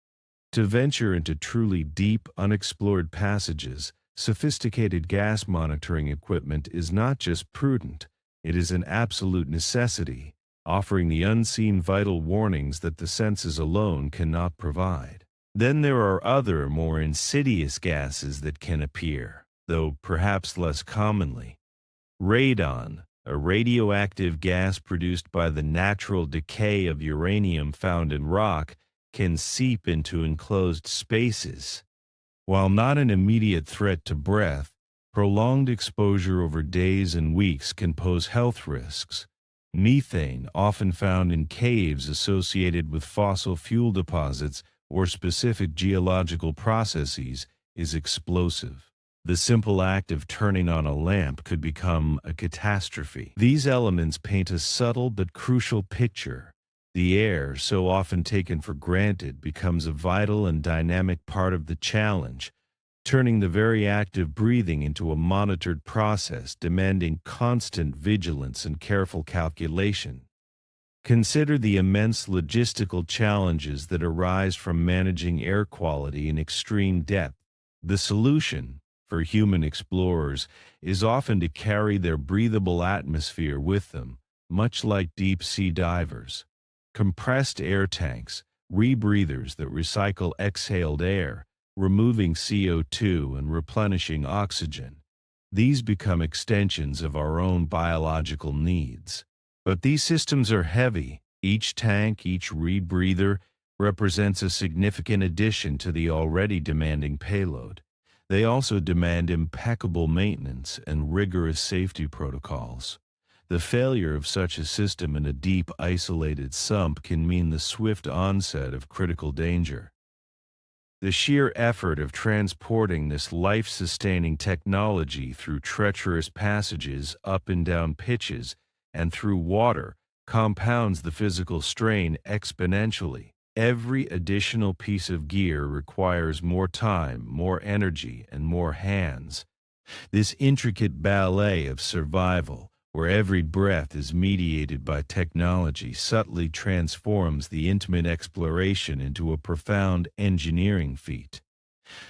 To venture into truly deep, unexplored passages, sophisticated gas monitoring equipment is not just prudent, it is an absolute necessity, offering the unseen vital warnings that the senses alone cannot provide. Then there are other, more insidious gases that can appear, though perhaps less commonly. Radon, a radioactive gas produced by the natural decay of uranium found in rock, can seep into enclosed spaces. While not an immediate threat to breath, prolonged exposure over days and weeks can pose health risks. Methane, often found in caves associated with fossil fuel deposits or specific geological processes, is explosive. The simple act of turning on a lamp could become a catastrophe. These elements paint a subtle but crucial picture. The air, so often taken for granted, becomes a vital and dynamic part of the challenge, turning the very act of breathing into a monitored process demanding constant vigilance and careful calculation. Consider the immense logistical challenges that arise from managing air quality in extreme depth. The solution, for human explorers, is often to carry their breathable atmosphere with them, much like deep-sea divers. Compressed air tanks, rebreathers that recycle exhaled air, removing CO2 and replenishing oxygen. These become extensions of our own biological needs. But these systems are heavy. Each tank, each rebreather, represents a significant addition to the already demanding payload. They also demand impeccable maintenance and rigorous safety protocols. The failure of such a system in a deep, isolated sump can mean the swift onset of critical danger. The sheer effort of transporting this life-sustaining technology through treacherous passages, up and down pitches, and through water compounds the physical strain exponentially. Every additional piece of gear requires more time, more energy, and more hands. This intricate ballet of survival, where every breath is mediated by technology, subtly transforms the intimate exploration into a profound engineering feat.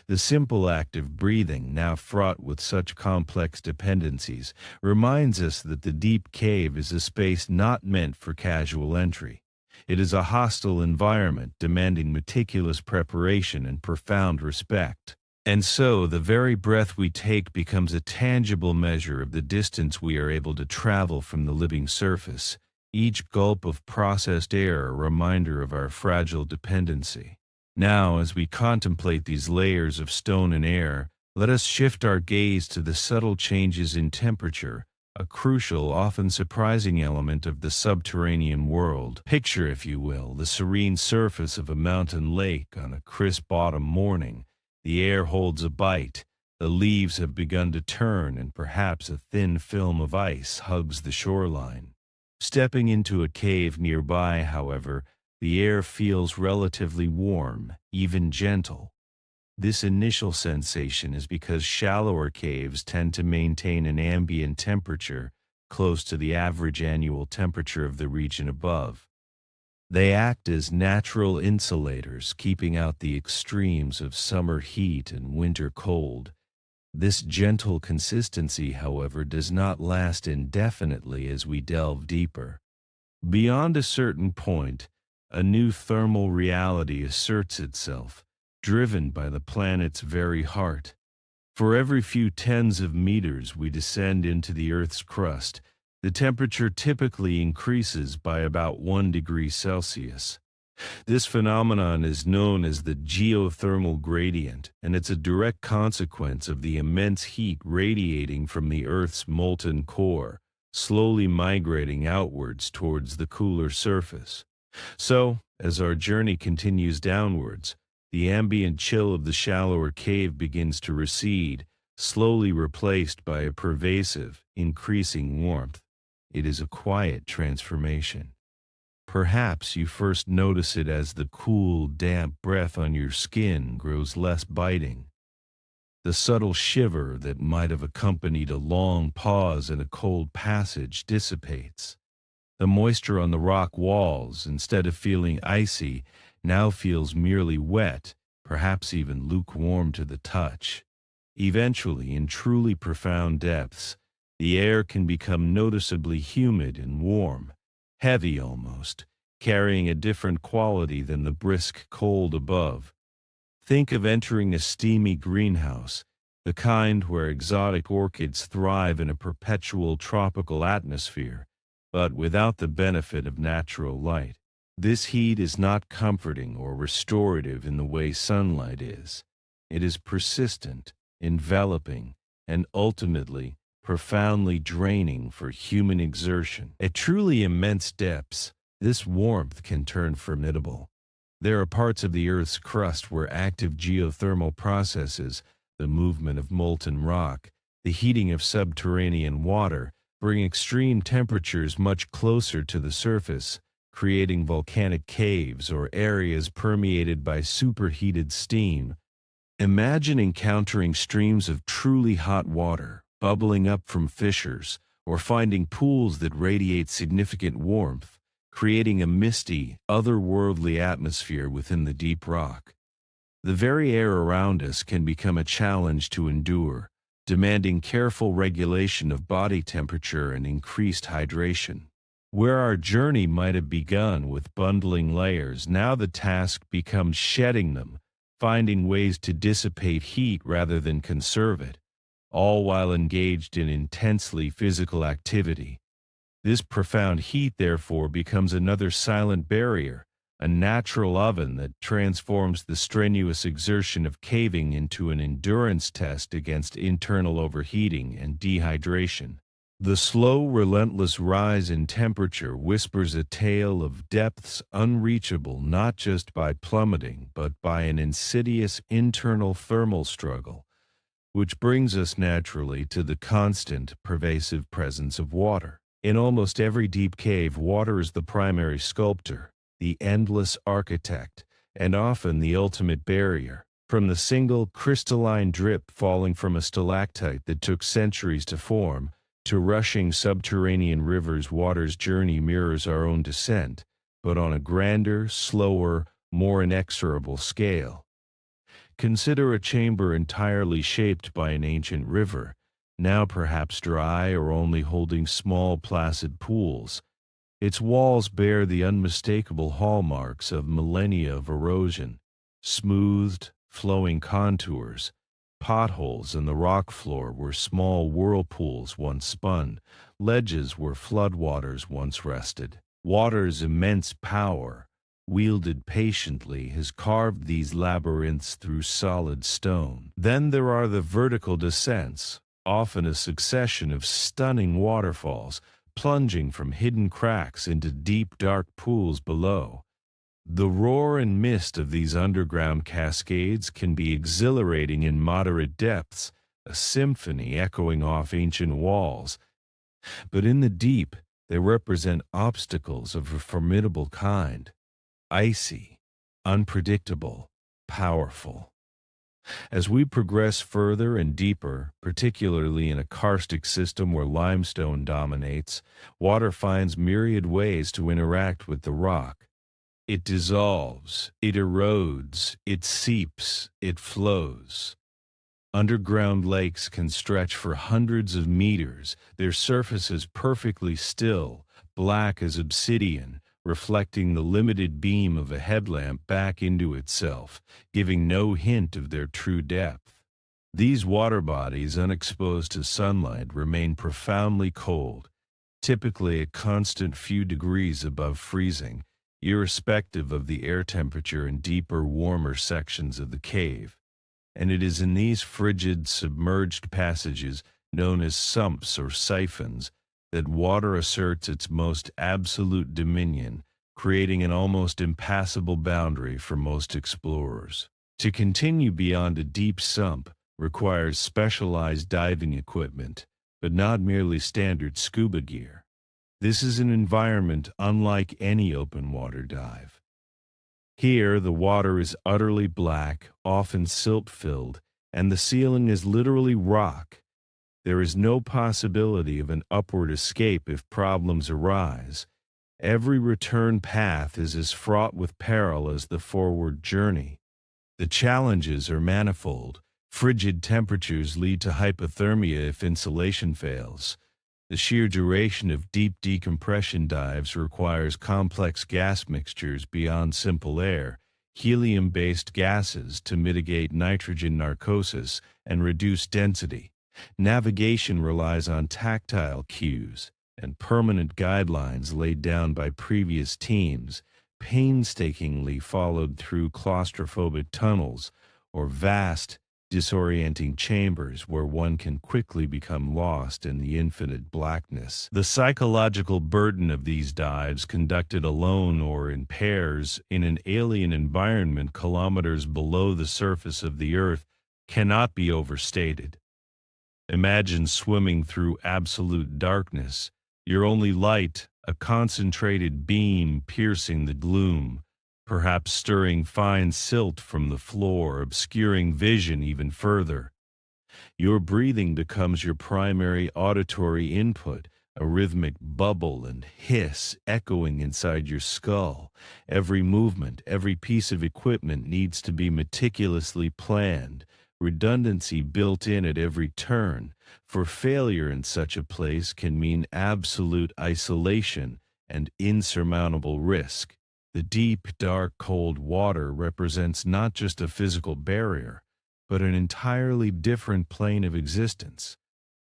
The simple act of breathing, now fraught with such complex dependencies, reminds us that the deep cave is a space not meant for casual entry. It is a hostile environment demanding meticulous preparation and profound respect. And so, the very breath we take becomes a tangible measure of the distance we are able to travel from the living surface, each gulp of processed air a reminder of our fragile dependency. Now, as we contemplate these layers of stone and air, let us shift our gaze to the subtle changes in temperature, a crucial, often surprising element of the subterranean world. Picture, if you will, the serene surface of a mountain lake on a crisp autumn morning. The air holds a bite, the leaves have begun to turn, and perhaps a thin film of ice hugs the shoreline. Stepping into a cave nearby, however, the air feels relatively warm, even gentle. This initial sensation is because shallower caves tend to maintain an ambient temperature close to the average annual temperature of the region above. They act as natural insulators, keeping out the extremes of summer heat and winter cold. This gentle consistency, however, does not last indefinitely as we delve deeper. Beyond a certain point, a new thermal reality asserts itself, driven by the planet's very heart. For every few tens of meters we descend into the Earth's crust, the temperature typically increases by about 1 degree Celsius. This phenomenon is known as the geothermal gradient, and it's a direct consequence of the immense heat radiating from the Earth's molten core, slowly migrating outwards towards the cooler surface. So, as our journey continues downwards, the ambient chill of the shallower cave begins to recede, slowly replaced by a pervasive, increasing warmth. It is a quiet transformation. Perhaps you first notice it as the cool, damp breath on your skin grows less biting. The subtle shiver that might have accompanied a long pause in a cold passage dissipates. The moisture on the rock walls, instead of feeling icy, now feels merely wet, perhaps even lukewarm to the touch. Eventually, in truly profound depths, the air can become noticeably humid and warm, heavy almost, carrying a different quality than the brisk cold above. Think of entering a steamy greenhouse, the kind where exotic orchids thrive in a perpetual tropical atmosphere, but without the benefit of natural light. This heat is not comforting or restorative in the way sunlight is. It is persistent, enveloping, and ultimately profoundly draining for human exertion. At truly immense depths, this warmth can turn formidable. There are parts of the Earth's crust where active geothermal processes, the movement of molten rock, the heating of subterranean water, bring extreme temperatures much closer to the surface, creating volcanic caves or areas permeated by superheated steam. Imagine encountering streams of truly hot water, bubbling up from fissures, or finding pools that radiate significant warmth, creating a misty, otherworldly atmosphere within the deep rock. The very air around us can become a challenge to endure, demanding careful regulation of body temperature and increased hydration. Where our journey might have begun with bundling layers, now the task becomes shedding them, finding ways to dissipate heat rather than conserve it, all while engaged in intensely physical activity. This profound heat, therefore, becomes another silent barrier, a natural oven that transforms the strenuous exertion of caving into an endurance test against internal overheating and dehydration. The slow, relentless rise in temperature whispers a tale of depths unreachable not just by plummeting, but by an insidious internal thermal struggle, which brings us naturally to the constant, pervasive presence of water. In almost every deep cave, water is the primary sculptor, the endless architect, and often the ultimate barrier. From the single crystalline drip falling from a stalactite that took centuries to form, to rushing subterranean rivers, water's journey mirrors our own descent, but on a grander, slower, more inexorable scale. Consider a chamber entirely shaped by an ancient river, now perhaps dry or only holding small placid pools. Its walls bear the unmistakable hallmarks of millennia of erosion, smoothed, flowing contours, potholes in the rock floor where small whirlpools once spun, ledges where floodwaters once rested. Water's immense power, wielded patiently, has carved these labyrinths through solid stone. Then there are the vertical descents, often a succession of stunning waterfalls, plunging from hidden cracks into deep, dark pools below. The roar and mist of these underground cascades can be exhilarating in moderate depths, a symphony echoing off ancient walls. But in the deep, they represent obstacles of a formidable kind, icy, unpredictable, powerful. As we progress further and deeper, particularly in a karstic system where limestone dominates, water finds myriad ways to interact with the rock. It dissolves, it erodes, it seeps, it flows. Underground lakes can stretch for hundreds of meters, their surfaces perfectly still, black as obsidian, reflecting the limited beam of a headlamp back into itself, giving no hint of their true depth. These water bodies, unexposed to sunlight, remain profoundly cold, typically a constant few degrees above freezing, irrespective of the air temperature in deeper, warmer sections of the cave. And it is in these frigid, submerged passages, known as sumps or siphons, that water asserts its most absolute dominion, creating an almost impassable boundary for most explorers. To continue beyond a deep sump requires specialized diving equipment, but not merely standard scuba gear. This is an environment unlike any open water dive. Here, the water is utterly black, often silt-filled, and the ceiling is literally rock. There is no possibility of an upward escape if problems arise. Every return path is as fraught with peril as the forward journey. The challenges are manifold. Frigid temperatures lead to hypothermia if insulation fails. The sheer duration of deep decompression dives requires complex gas mixtures beyond simple air, helium-based gases to mitigate nitrogen narcosis and reduce density. Navigation relies on tactile cues and permanent guidelines laid down by previous teams, painstakingly followed through claustrophobic tunnels or vast, disorienting chambers where one can quickly become lost in the infinite blackness. The psychological burden of these dives, conducted alone or in pairs in an alien environment kilometers below the surface of the Earth, cannot be overstated. Imagine swimming through absolute darkness, your only light a concentrated beam piercing the gloom, perhaps stirring fine silt from the floor, obscuring vision even further. Your breathing becomes your primary auditory input, a rhythmic bubble and hiss echoing inside your skull. Every movement, every piece of equipment needs to be meticulously planned, redundancy built in at every turn, for failure in such a place can mean absolute isolation and insurmountable risk. The deep, dark, cold water represents not just a physical barrier, but an entirely different plane of existence,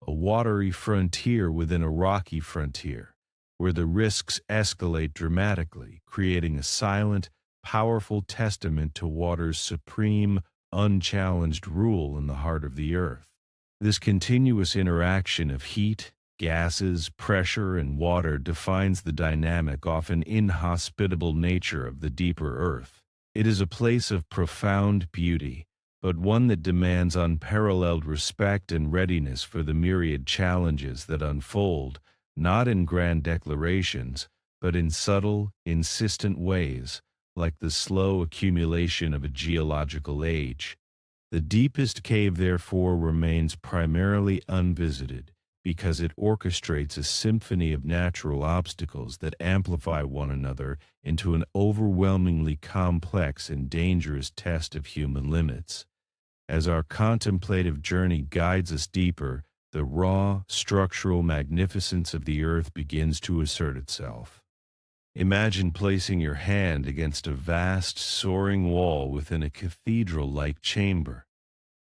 a watery frontier within a rocky frontier, where the risks escalate dramatically, creating a silent, powerful testament to water's supreme, unchallenged rule in the heart of the earth. This continuous interaction of heat, gases, pressure, and water defines the dynamic, often inhospitable nature of the deeper earth. It is a place of profound beauty, but one that demands unparalleled respect and readiness for the myriad challenges that unfold, not in grand declarations, but in subtle, insistent ways, like the slow accumulation of a geological age. The deepest cave, therefore, remains primarily unvisited, because it orchestrates a symphony of natural obstacles that amplify one another into an overwhelmingly complex and dangerous test of human limits. As our contemplative journey guides us deeper, the raw, structural magnificence of the earth begins to assert itself. Imagine placing your hand against a vast, soaring wall within a cathedral-like chamber.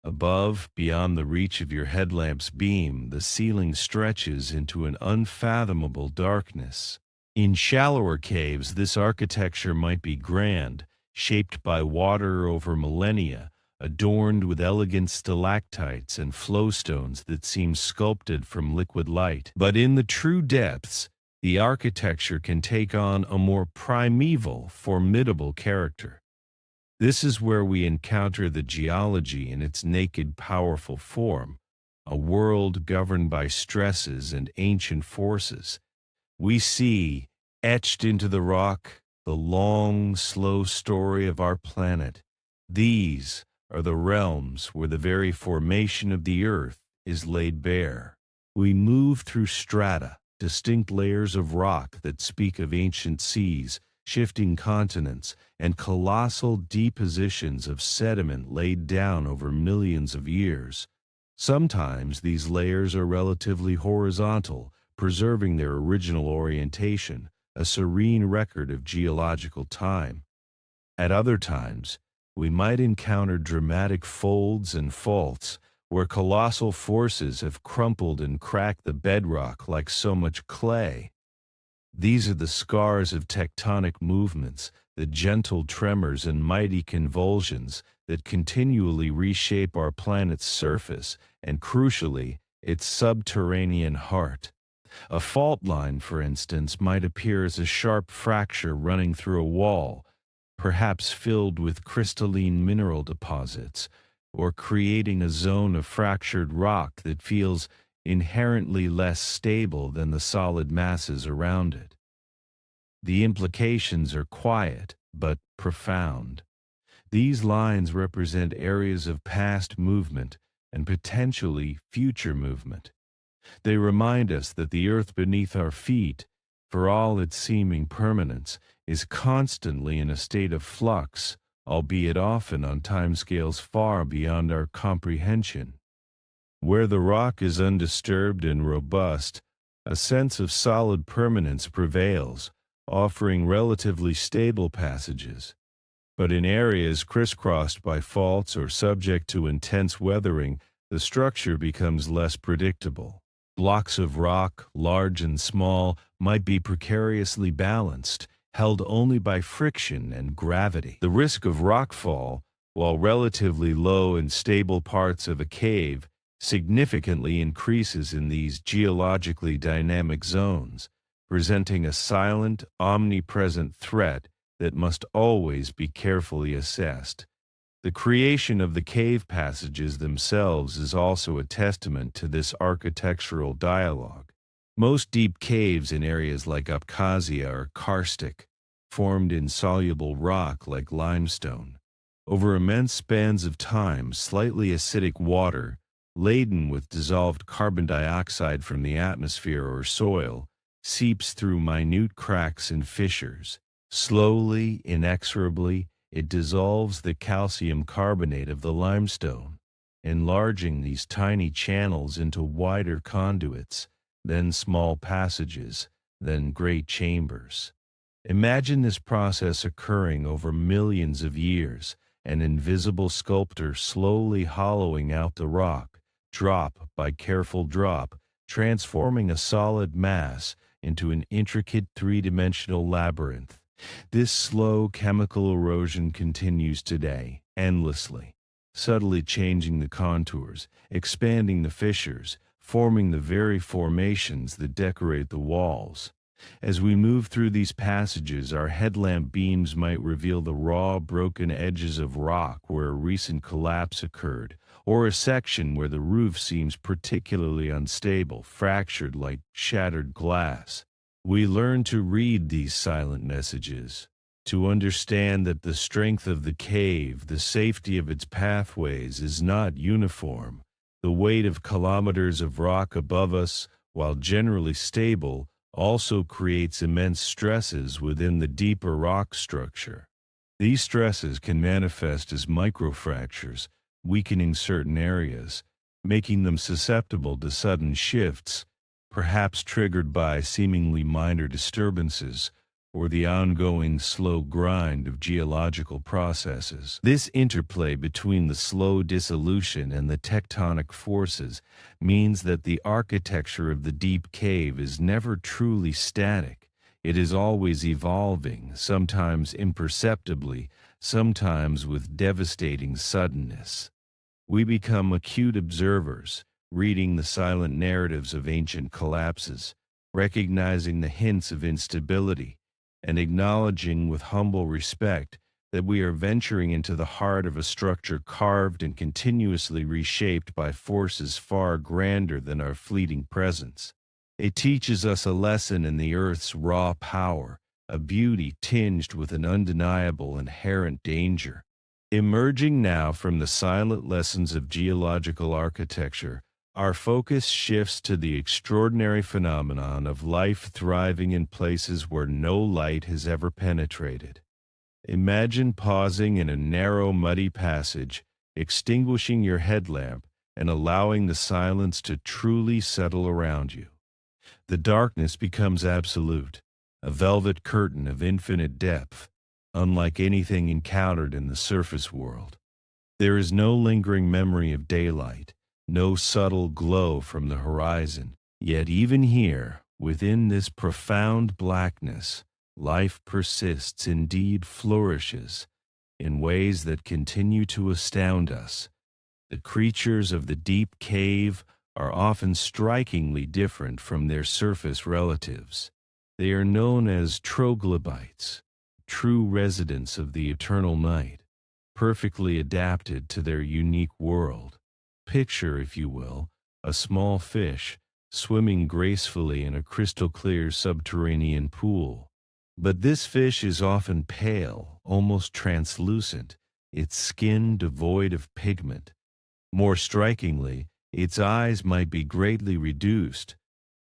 Above, beyond the reach of your headlamp's beam, the ceiling stretches into an unfathomable darkness. In shallower caves, this architecture might be grand, shaped by water over millennia, adorned with elegant stalactites and flowstones that seem sculpted from liquid light. But in the true depths, the architecture can take on a more primeval, formidable character. This is where we encounter the geology in its naked, powerful form, a world governed by stresses and ancient forces. We see, etched into the rock, the long, slow story of our planet. These are the realms where the very formation of the earth is laid bare. We move through strata, distinct layers of rock that speak of ancient seas, shifting continents, and colossal depositions of sediment laid down over millions of years. Sometimes these layers are relatively horizontal, preserving their original orientation, a serene record of geological time. At other times, we might encounter dramatic folds and faults, where colossal forces have crumpled and cracked the bedrock like so much clay. These are the scars of tectonic movements, the gentle tremors and mighty convulsions that continually reshape our planet's surface and, crucially, its subterranean heart. A fault line, for instance, might appear as a sharp fracture running through a wall, perhaps filled with crystalline mineral deposits, or creating a zone of fractured rock that feels inherently less stable than the solid masses around it. The implications are quiet but profound. These lines represent areas of past movement and potentially future movement. They remind us that the earth beneath our feet, for all its seeming permanence, is constantly in a state of flux, albeit often on timescales far beyond our comprehension. Where the rock is undisturbed and robust, a sense of solid permanence prevails, offering relatively stable passages. But in areas crisscrossed by faults or subject to intense weathering, the structure becomes less predictable. Blocks of rock, large and small, might be precariously balanced, held only by friction and gravity. The risk of rockfall, while relatively low in stable parts of a cave, significantly increases in these geologically dynamic zones, presenting a silent, omnipresent threat that must always be carefully assessed. The creation of the cave passages themselves is also a testament to this architectural dialogue. Most deep caves in areas like Abkhazia are karstic, formed in soluble rock like limestone. Over immense spans of time, slightly acidic water, laden with dissolved carbon dioxide from the atmosphere or soil, seeps through minute cracks and fissures. Slowly, inexorably, it dissolves the calcium carbonate of the limestone, enlarging these tiny channels into wider conduits, then small passages, then great chambers. Imagine this process occurring over millions of years, an invisible sculptor slowly hollowing out the rock, drop by careful drop, transforming a solid mass into an intricate three-dimensional labyrinth. This slow chemical erosion continues today, endlessly, subtly changing the contours, expanding the fissures, forming the very formations that decorate the walls. As we move through these passages, our headlamp beams might reveal the raw, broken edges of rock where a recent collapse occurred, or a section where the roof seems particularly unstable, fractured like shattered glass. We learn to read these silent messages, to understand that the strength of the cave, the safety of its pathways, is not uniform. The weight of kilometers of rock above us, while generally stable, also creates immense stresses within the deeper rock structure. These stresses can manifest as microfractures, weakening certain areas, making them susceptible to sudden shifts, perhaps triggered by seemingly minor disturbances or the ongoing slow grind of geological processes. This interplay between the slow dissolution and the tectonic forces means that the architecture of the deep cave is never truly static. It is always evolving, sometimes imperceptibly, sometimes with devastating suddenness. We become acute observers, reading the silent narratives of ancient collapses, recognizing the hints of instability, and acknowledging with humble respect that we are venturing into the heart of a structure carved and continuously reshaped by forces far grander than our fleeting presence. It teaches us a lesson in the Earth's raw power, a beauty tinged with an undeniable inherent danger. Emerging now from the silent lessons of geological architecture, our focus shifts to the extraordinary phenomenon of life thriving in places where no light has ever penetrated. Imagine pausing in a narrow, muddy passage, extinguishing your headlamp, and allowing the silence to truly settle around you. The darkness becomes absolute, a velvet curtain of infinite depth, unlike anything encountered in the surface world. There is no lingering memory of daylight, no subtle glow from the horizon. Yet even here, Within this profound blackness, life persists, indeed flourishes, in ways that continue to astound us. The creatures of the deep cave are often strikingly different from their surface relatives. They are known as troglobites, true residents of the eternal night, perfectly adapted to their unique world. Picture, if you will, a small fish swimming gracefully in a crystal-clear subterranean pool. But this fish is often pale, almost translucent, its skin devoid of pigment. More strikingly, its eyes might be greatly reduced,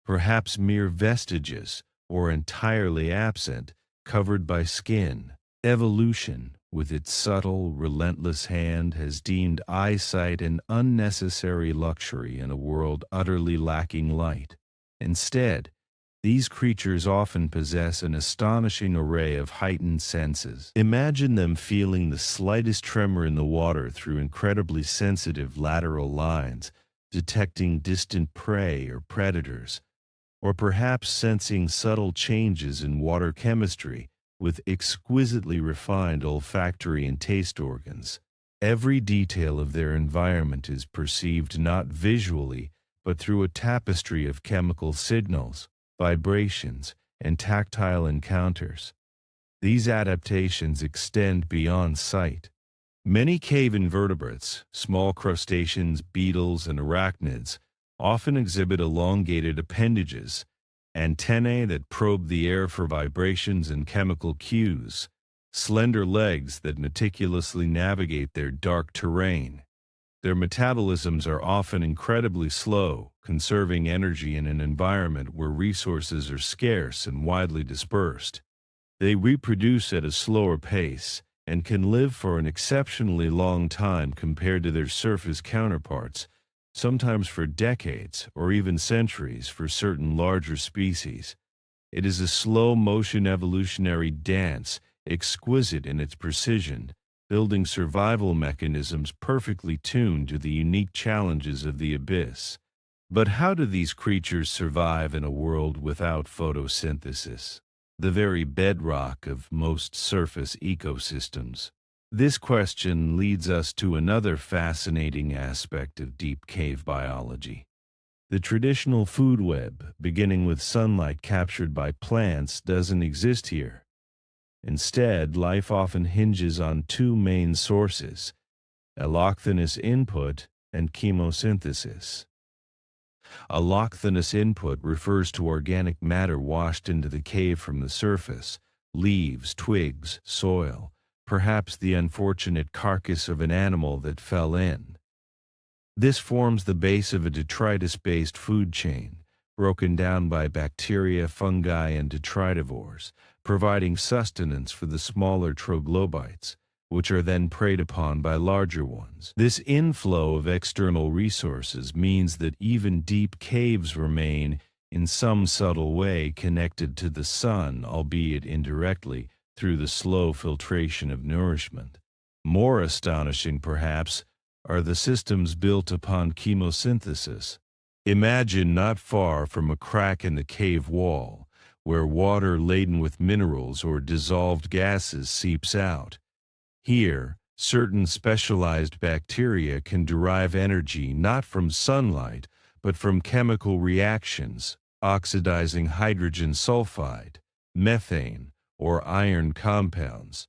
perhaps mere vestiges, or entirely absent, covered by skin. Evolution, with its subtle, relentless hand, has deemed eyesight an unnecessary luxury in a world utterly lacking light. Instead, these creatures often possess an astonishing array of heightened senses. Imagine them feeling the slightest tremor in the water through incredibly sensitive lateral lines, detecting distant prey or predators, or perhaps sensing subtle changes in water chemistry with exquisitely refined olfactory and taste organs. Every detail of their environment is perceived not visually, but through a tapestry of chemical signals, vibrations, and tactile encounters. These adaptations extend beyond sight. Many cave invertebrates, small crustaceans, beetles, and arachnids, often exhibit elongated appendages, antennae that probe the air for vibrations and chemical cues, slender legs that meticulously navigate their dark terrain. Their metabolisms are often incredibly slow, conserving energy in an environment where resources are scarce and widely dispersed. They reproduce at a slower pace and can live for an exceptionally long time compared to their surface counterparts, sometimes for decades or even centuries for certain larger species. It is a slow-motion evolutionary dance, exquisite in its precision, building survival mechanisms perfectly tuned to the unique challenges of the abyss. But how do these creatures survive in a world without photosynthesis, the very bedrock of most surface ecosystems? This question leads us to another fascinating aspect of deep cave biology. The traditional food web, beginning with sunlight captured by plants, doesn't exist here. Instead, life often hinges on two main sources: allochthonous input and chemosynthesis. Allochthonous input refers to organic matter washed into the cave from the surface: leaves, twigs, soil, perhaps the unfortunate carcass of an animal that fell in. This forms the base of a detritus-based food chain, broken down by bacteria, fungi, and detritivores, providing sustenance for the smaller troglobites, which are then preyed upon by larger ones. This inflow of external resources means that even deep caves remain, in some subtle way, connected to the sun, albeit indirectly, through the slow filtration of nourishment. More astonishing, perhaps, are the systems built upon chemosynthesis. Imagine not far from a crack in the cave wall, where water laden with minerals or dissolved gases seeps out. Here, certain specialized bacteria can derive energy not from sunlight, but from chemical reactions, oxidizing hydrogen sulfide, methane, or iron compounds.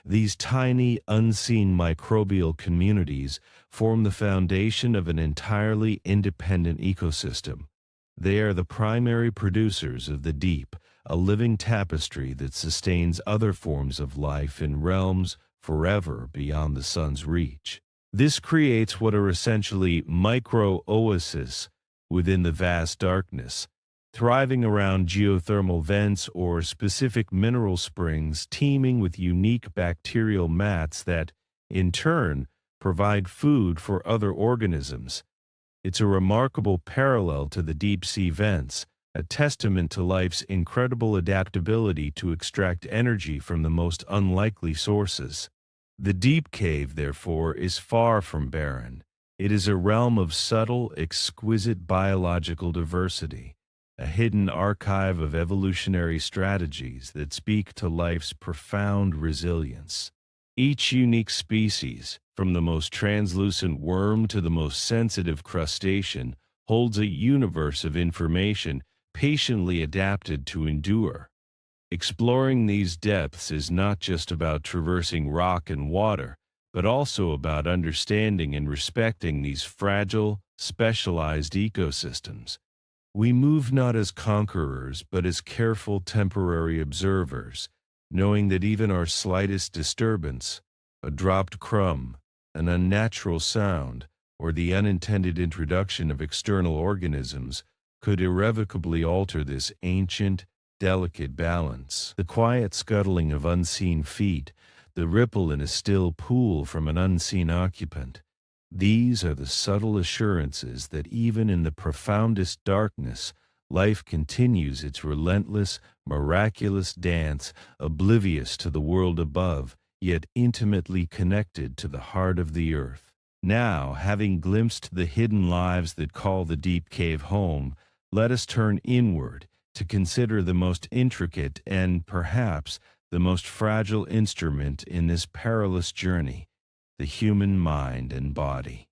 These tiny, unseen microbial communities form the foundation of an entirely independent ecosystem. They are the primary producers of the deep, a living tapestry that sustains other forms of life in realms forever beyond the sun's reach. This creates what are essentially micro-oases within the vast darkness, thriving around geothermal vents or specific mineral springs teeming with unique bacterial mats that, in turn, provide food for other organisms. It's a remarkable parallel to the deep-sea vents, a testament to life's incredible adaptability to extract energy from the most unlikely sources. The deep cave, therefore, is far from barren. It is a realm of subtle, exquisite biological diversity. a hidden archive of evolutionary strategies that speak to life's profound resilience. Each unique species, from the most translucent worm to the most sensitive crustacean, holds a universe of information patiently adapted to endure. Exploring these depths is not just about traversing rock and water, but also about understanding and respecting these fragile, specialized ecosystems. We move not as conquerors, but as careful temporary observers, knowing that even our slightest disturbance, a dropped crumb, an unnatural sound, or the unintended introduction of external organisms could irrevocably alter this ancient, delicate balance. The quiet scuttling of unseen feet, the ripple in a still pool from an unseen occupant. These are the subtle assurances that even in the profoundest darkness, life continues its relentless, miraculous dance, oblivious to the world above, yet intimately connected to the heart of the earth. Now, having glimpsed the hidden lives that call the deep cave home, let us turn inward to consider the most intricate and, perhaps, the most fragile instrument in this perilous journey, the human mind and body.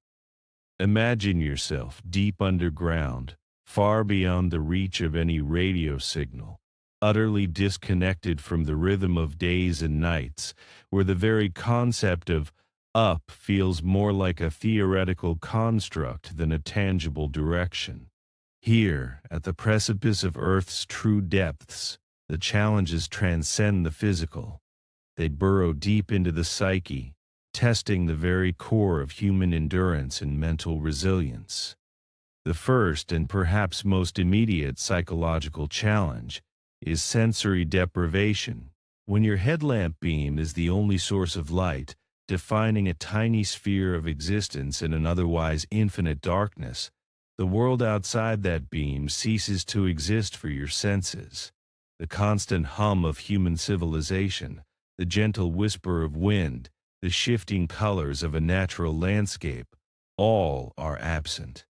Imagine yourself deep underground, far beyond the reach of any radio signal, utterly disconnected from the rhythm of days and nights, where the very concept of up feels more like a theoretical construct than a tangible direction. Here, at the precipice of Earth's true depths, the challenges transcend the physical. They burrow deep into the psyche, testing the very core of human endurance and mental resilience. The first and perhaps most immediate psychological challenge is sensory deprivation. When your headlamp beam is the only source of light, defining a tiny sphere of existence in an otherwise infinite darkness, the world outside that beam ceases to exist for your senses. The constant hum of human civilization, the gentle whisper of wind, the shifting colors of a natural landscape, all are absent.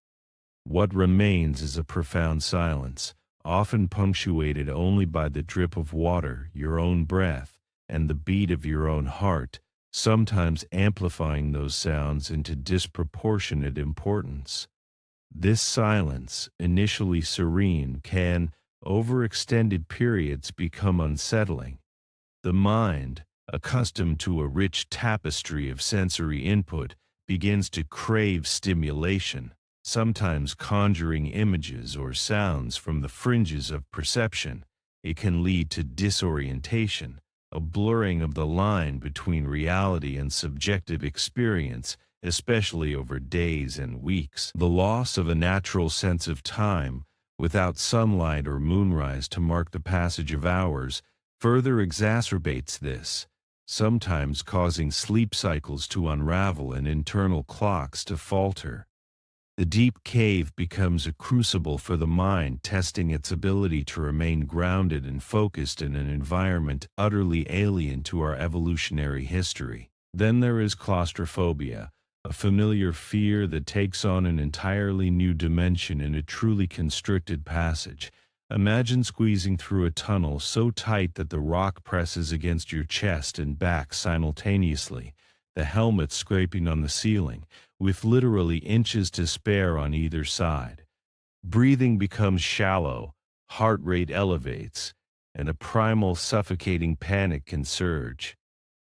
What remains is a profound silence, often punctuated only by the drip of water, your own breath, and the beat of your own heart, sometimes amplifying those sounds into disproportionate importance. This silence, initially serene, can, over extended periods, become unsettling. The mind, accustomed to a rich tapestry of sensory input, begins to crave stimulation, sometimes conjuring images or sounds from the fringes of perception. It can lead to disorientation, a blurring of the line between reality and subjective experience, especially over days and weeks. The loss of a natural sense of time, without sunlight or moonrise to mark the passage of hours, further exacerbates this, sometimes causing sleep cycles to unravel and internal clocks to falter. The deep cave becomes a crucible for the mind, testing its ability to remain grounded and focused in an environment utterly alien to our evolutionary history. Then there is claustrophobia, a familiar fear that takes on an entirely new dimension in a truly constricted passage. Imagine squeezing through a tunnel so tight that the rock presses against your chest and back simultaneously, the helmet scraping on the ceiling, with literally inches to spare on either side. Breathing becomes shallow, heart rate elevates, and a primal suffocating panic can surge.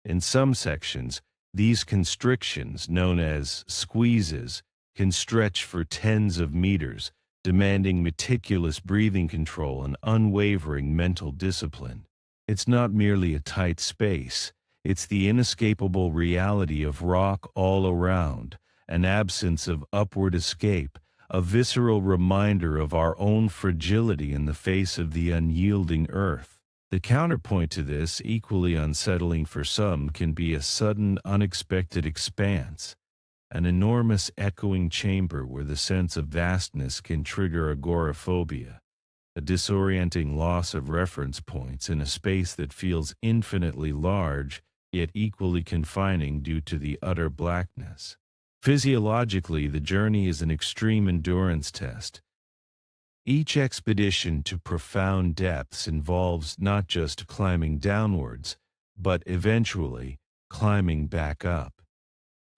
In some sections, these constrictions, known as squeezes, can stretch for tens of meters, demanding meticulous breathing control and unwavering mental discipline. It's not merely a tight space, it's the inescapable reality of rock all around, an absence of upward escape, a visceral reminder of our own fragility in the face of the unyielding earth. The counterpoint to this, equally unsettling for some, can be a sudden, unexpected expanse, an enormous echoing chamber where the sense of vastness can trigger agoraphobia, a disorienting loss of reference points in a space that feels infinitely large, yet equally confining due to the utter blackness. Physiologically, the journey is an extreme endurance test. Each expedition to profound depths involves not just climbing downwards, but eventually climbing back up.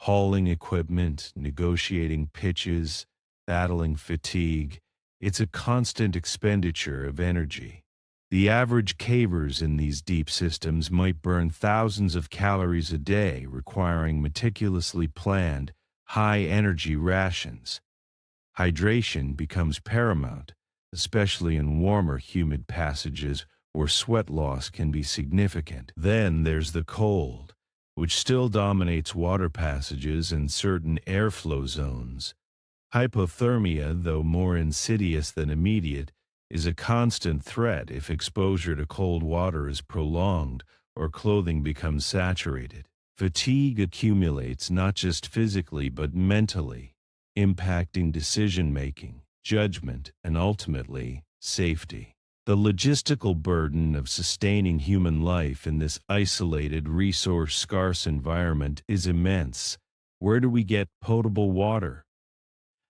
Hauling equipment, negotiating pitches, battling fatigue, it's a constant expenditure of energy. The average cavers in these deep systems might burn thousands of calories a day, requiring meticulously planned, high-energy rations. Hydration becomes paramount, especially in warmer, humid passages where sweat loss can be significant. Then there's the cold, which still dominates water passages and certain airflow zones. Hypothermia, though more insidious than immediate, is a constant threat if exposure to cold water is prolonged or clothing becomes saturated. Fatigue accumulates not just physically but mentally, impacting decision-making, judgment, and ultimately, safety. The logistical burden of sustaining human life in this isolated, resource-scarce environment is immense. Where do we get potable water?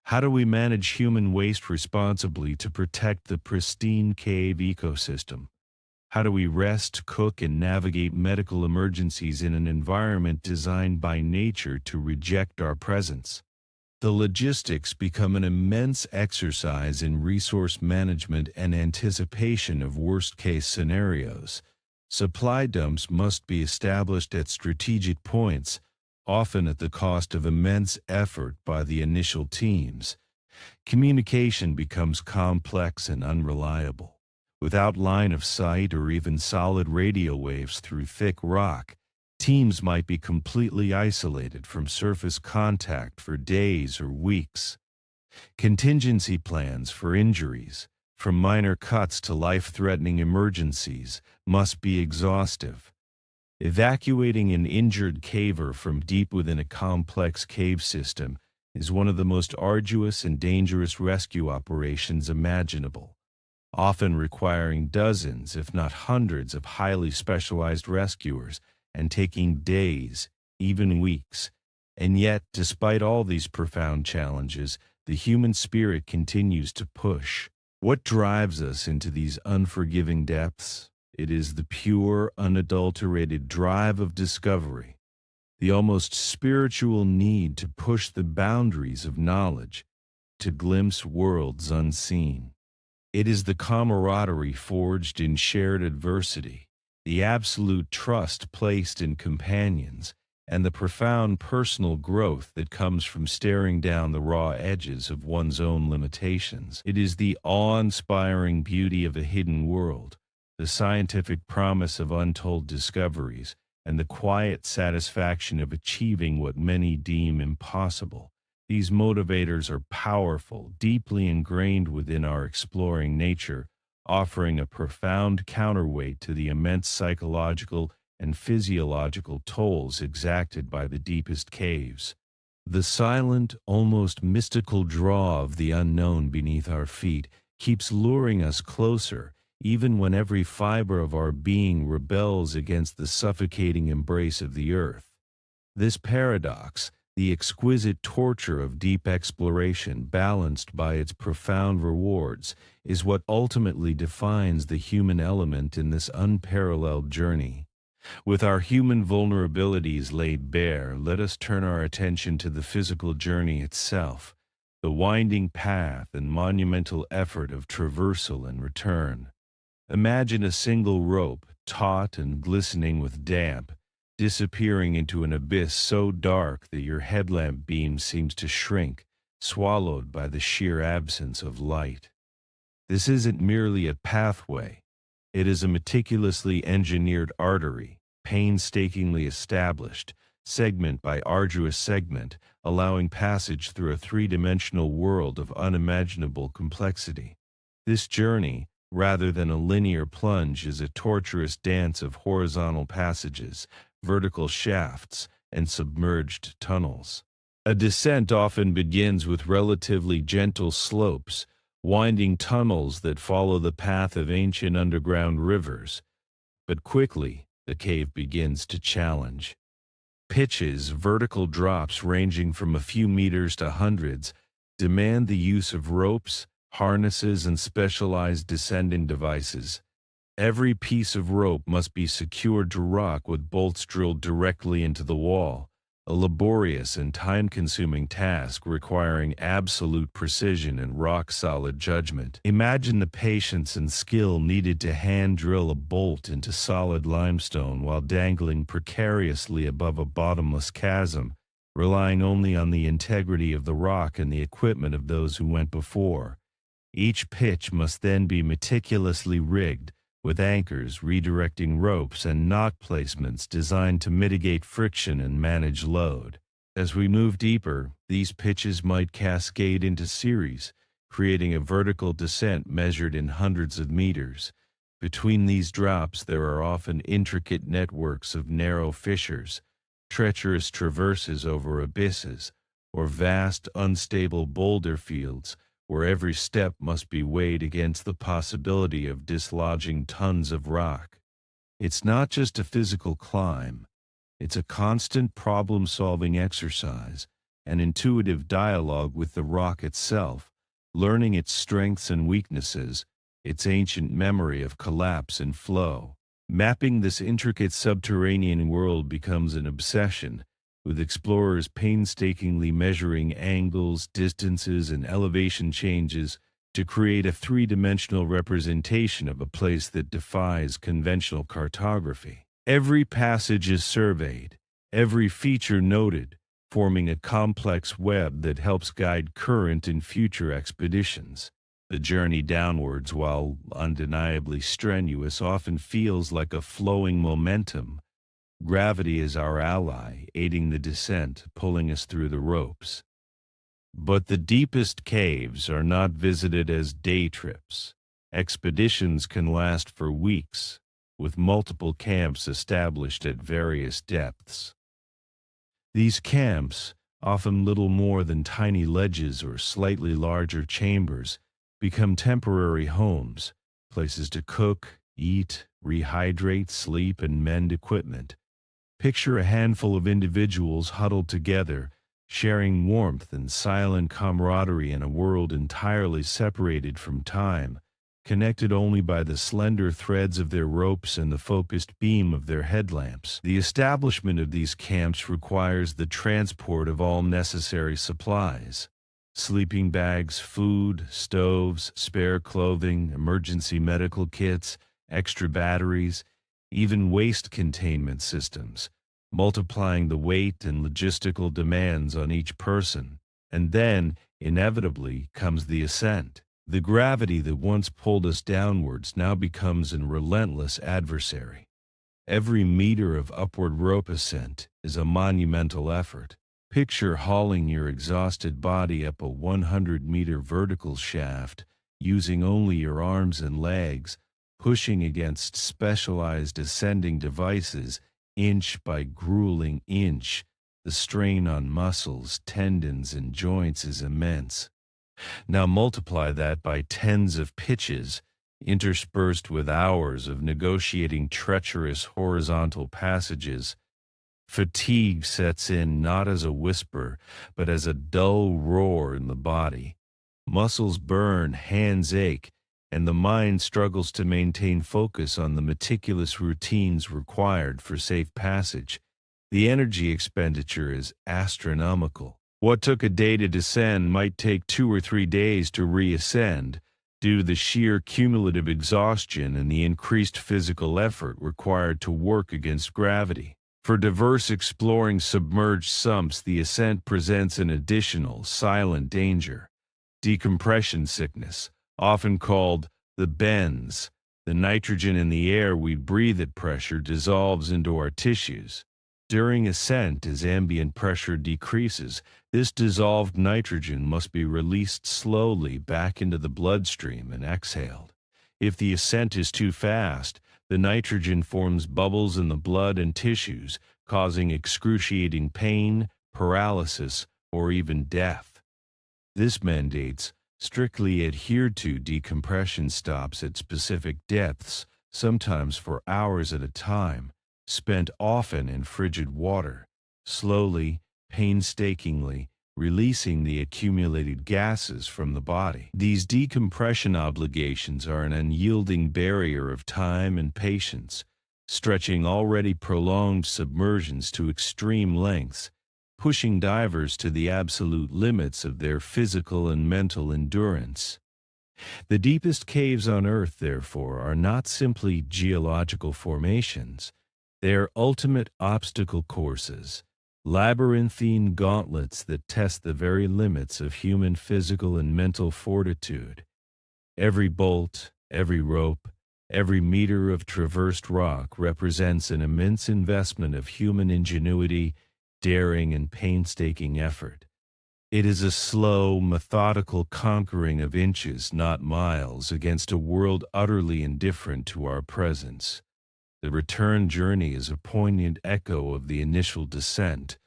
How do we manage human waste responsibly to protect the pristine cave ecosystem? How do we rest, cook, and navigate medical emergencies in an environment designed by nature to reject our presence? The logistics become an immense exercise in resource management and anticipation of worst-case scenarios. Supply dumps must be established at strategic points, often at the cost of immense effort by the initial teams. Communication becomes complex and unreliable. Without line of sight or even solid radio waves through thick rock, teams might be completely isolated from surface contact for days or weeks. Contingency plans for injuries, from minor cuts to life-threatening emergencies, must be exhaustive. Evacuating an injured caver from deep within a complex cave system is one of the most arduous and dangerous rescue operations imaginable, often requiring dozens, if not hundreds, of highly specialized rescuers and taking days, even weeks. And yet, despite all these profound challenges, the human spirit continues to push. What drives us into these unforgiving depths? It is the pure, unadulterated drive of discovery, the almost spiritual need to push the boundaries of knowledge, to glimpse worlds unseen. It is the camaraderie forged in shared adversity, the absolute trust placed in companions, and the profound personal growth that comes from staring down the raw edges of one's own limitations. It is the awe-inspiring beauty of a hidden world, the scientific promise of untold discoveries, and the quiet satisfaction of achieving what many deem impossible. These motivators are powerful, deeply ingrained within our exploring nature, offering a profound counterweight to the immense psychological and physiological tolls exacted by the deepest caves. The silent, almost mystical draw of the unknown beneath our feet keeps luring us closer, even when every fiber of our being rebels against the suffocating embrace of the earth. This paradox, the exquisite torture of deep exploration balanced by its profound rewards, is what ultimately defines the human element in this unparalleled journey. With our human vulnerabilities laid bare, let us turn our attention to the physical journey itself, the winding path and monumental effort of traversal and return. Imagine a single rope, taut and glistening with damp, disappearing into an abyss so dark that your headlamp beam seems to shrink, swallowed by the sheer absence of light. This isn't merely a pathway. It is a meticulously engineered artery, painstakingly established, segment by arduous segment, allowing passage through a three-dimensional world of unimaginable complexity. This journey, rather than a linear plunge, is a torturous dance of horizontal passages, vertical shafts, and submerged tunnels. A descent often begins with relatively gentle slopes, winding tunnels that follow the path of ancient underground rivers. But quickly, the cave begins to challenge. Pitches, vertical drops ranging from a few meters to hundreds, demand the use of ropes, harnesses, and specialized descending devices. Every piece of rope must be secured to rock with bolts drilled directly into the wall, a laborious and time-consuming task requiring absolute precision and rock-solid judgment. Imagine the patience and skill needed to hand-drill a bolt into solid limestone while dangling precariously above a bottomless chasm, relying only on the integrity of the rock and the equipment of those who went before. Each pitch must then be meticulously rigged, with anchors, redirecting ropes, and knot placements designed to mitigate friction and manage load. As we move deeper, these pitches might cascade into series, creating a vertical descent measured in hundreds of meters. Between these drops, there are often intricate networks of narrow fissures, treacherous traverses over abysses, or vast, unstable boulder fields, where every step must be weighed against the possibility of dislodging tons of rock. It's not just a physical climb, it's a constant problem-solving exercise, an intuitive dialogue with the rock itself, learning its strengths and weaknesses, its ancient memory of collapse and flow. Mapping this intricate subterranean world becomes an obsession, with explorers painstakingly measuring angles, distances, and elevation changes to create a three-dimensional representation of a place that defies conventional cartography. Every passage is surveyed, every feature noted, forming a complex web that helps guide current and future expeditions. The journey downwards, while undeniably strenuous, often feels like a flowing momentum. Gravity is our ally, aiding the descent, pulling us through the ropes. But the deepest caves are not visited as day trips. Expeditions can last for weeks, with multiple camps established at various depths. These camps, often little more than tiny ledges or slightly larger chambers, become temporary homes, places to cook, eat, rehydrate, sleep, and mend equipment. Picture a handful of individuals huddled together, sharing warmth and silent camaraderie in a world entirely separated from time, connected only by the slender threads of their ropes and the focused beam of their headlamps. The establishment of these camps requires the transport of all necessary supplies: sleeping bags, food, stoves, spare clothing, emergency medical kits, extra batteries, even waste containment systems, multiplying the weight and logistical demands on each person. And then, inevitably, comes the ascent. The gravity that once pulled us downwards now becomes a relentless adversary. Every meter of upward rope ascent is a monumental effort. Picture hauling your exhausted body up a 100-meter vertical shaft, using only your arms and legs, pushing against specialized ascending devices, inch by grueling inch. The strain on muscles, tendons, and joints is immense. Now multiply that by tens of pitches, interspersed with hours of negotiating treacherous horizontal passages. Fatigue sets in not as a whisper, but as a dull roar in the body. Muscles burn, hands ache, and the mind struggles to maintain focus on the meticulous routines required for safe passage. The energy expenditure is astronomical. What took a day to descend might take 2 or 3 days to reascend, due to the sheer cumulative exhaustion and the increased physical effort required to work against gravity. For diverse exploring submerged sumps, the ascent presents an additional, silent danger: decompression sickness, often called the bends. The nitrogen in the air we breathe at pressure dissolves into our tissues. During ascent, as ambient pressure decreases, this dissolved nitrogen must be released slowly back into the bloodstream and exhaled. If the ascent is too fast, the nitrogen forms bubbles in the blood and tissues, causing excruciating pain, paralysis, or even death. This mandates strictly adhered to decompression stops at specific depths, sometimes for hours at a time, spent often in frigid water. Slowly, painstakingly, releasing the accumulated gases from the body. These decompression obligations are an unyielding barrier of time and patience, stretching already prolonged submersions to extreme lengths, pushing divers to the absolute limits of their physical and mental endurance. The deepest caves on Earth, therefore, are not simply geological formations. They are ultimate obstacle courses, labyrinthine gauntlets that test the very limits of human physical and mental fortitude. Every bolt, every rope, every meter of traversed rock represents an immense investment of human ingenuity, daring, and painstaking effort. It is a slow, methodical conquering of inches, not miles, against a world utterly indifferent to our presence. The return journey is a poignant echo of the initial descent,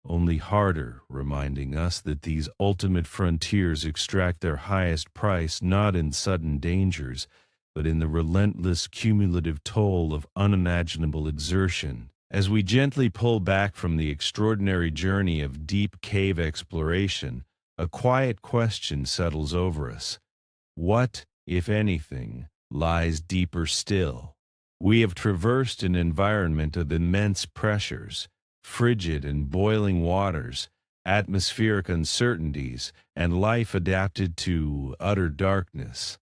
only harder, reminding us that these ultimate frontiers extract their highest price not in sudden dangers, but in the relentless cumulative toll of unimaginable exertion. As we gently pull back from the extraordinary journey of deep cave exploration, a quiet question settles over us. What, if anything, lies deeper still? We have traversed an environment of immense pressures, frigid and boiling waters, atmospheric uncertainties, and life adapted to utter darkness.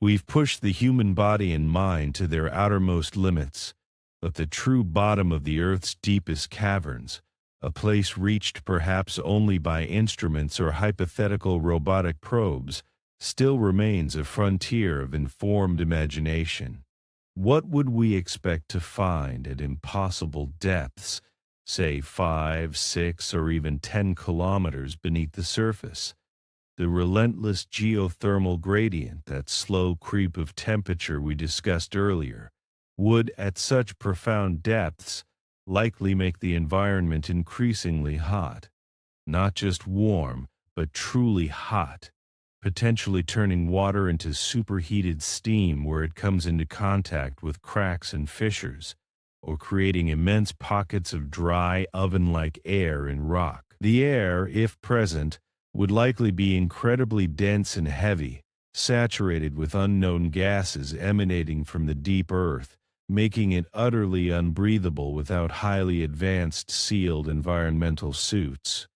We've pushed the human body and mind to their outermost limits, but the true bottom of the Earth's deepest caverns, a place reached perhaps only by instruments or hypothetical robotic probes, still remains a frontier of informed imagination. What would we expect to find at impossible depths, say 5, 6, or even 10 kilometers beneath the surface? The relentless geothermal gradient, that slow creep of temperature we discussed earlier, would, at such profound depths, likely make the environment increasingly hot. Not just warm, but truly hot, potentially turning water into superheated steam where it comes into contact with cracks and fissures, or creating immense pockets of dry, oven-like air in rock. The air, if present, would likely be incredibly dense and heavy, saturated with unknown gases emanating from the deep earth, making it utterly unbreathable without highly advanced sealed environmental suits.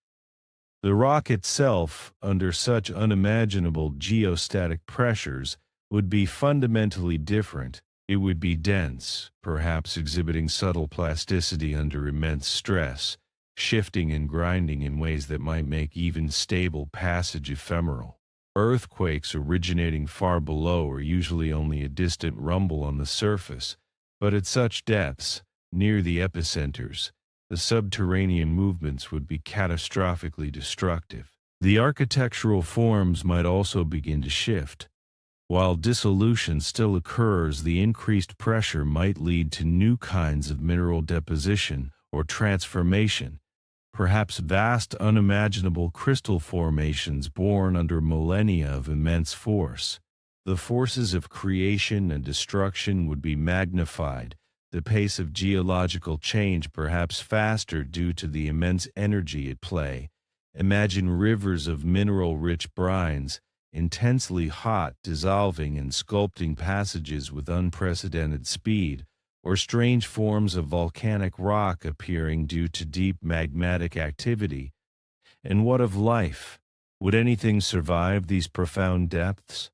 The rock itself, under such unimaginable geostatic pressures, would be fundamentally different. It would be dense, perhaps exhibiting subtle plasticity under immense stress, shifting and grinding in ways that might make even stable passage ephemeral. Earthquakes originating far below are usually only a distant rumble on the surface, but at such depths, near the epicenters, the subterranean movements would be catastrophically destructive. The architectural forms might also begin to shift. While dissolution still occurs, the increased pressure might lead to new kinds of mineral deposition or transformation, perhaps vast unimaginable crystal formations born under millennia of immense force. The forces of creation and destruction would be magnified, the pace of geological change perhaps faster due to the immense energy at play. Imagine rivers of mineral-rich brines, intensely hot, dissolving and sculpting passages with unprecedented speed, or strange forms of volcanic rock appearing due to deep magmatic activity. And what of life? Would anything survive these profound depths?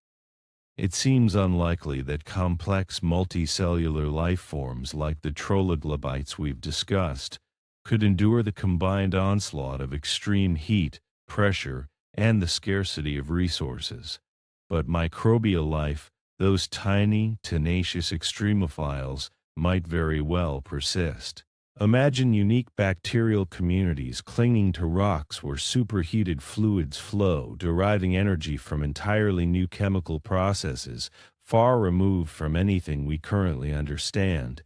It seems unlikely that complex multicellular life forms like the troglodytes we've discussed could endure the combined onslaught of extreme heat, pressure, and the scarcity of resources. But microbial life, those tiny, tenacious extremophiles, might very well persist. Imagine unique bacterial communities clinging to rocks where superheated fluids flow, deriving energy from entirely new chemical processes, far removed from anything we currently understand.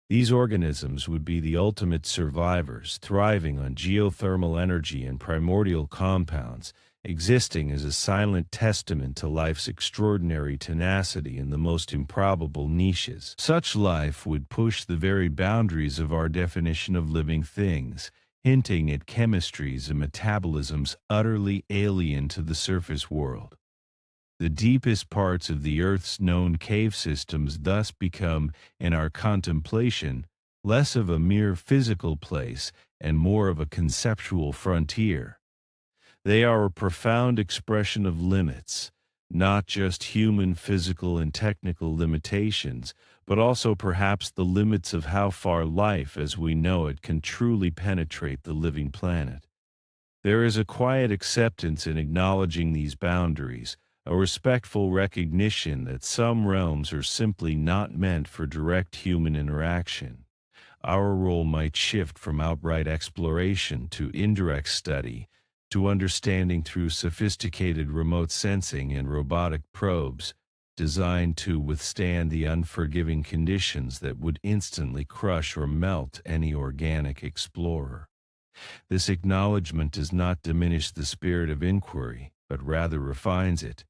These organisms would be the ultimate survivors, thriving on geothermal energy and primordial compounds, existing as a silent testament to life's extraordinary tenacity in the most improbable niches. Such life would push the very boundaries of our definition of living things, hinting at chemistries and metabolisms utterly alien to the surface world. The deepest parts of the Earth's known cave systems thus become, in our contemplation, less of a mere physical place and more of a conceptual frontier. They are a profound expression of limits, not just human physical and technical limitations, but also perhaps the limits of how far life as we know it can truly penetrate the living planet. There is a quiet acceptance in acknowledging these boundaries, a respectful recognition that some realms are simply not meant for direct human interaction. Our role might shift from outright exploration to indirect study, to understanding through sophisticated remote sensing and robotic probes designed to withstand the unforgiving conditions that would instantly crush or melt any organic explorer. This acknowledgement does not diminish the spirit of inquiry, but rather refines it.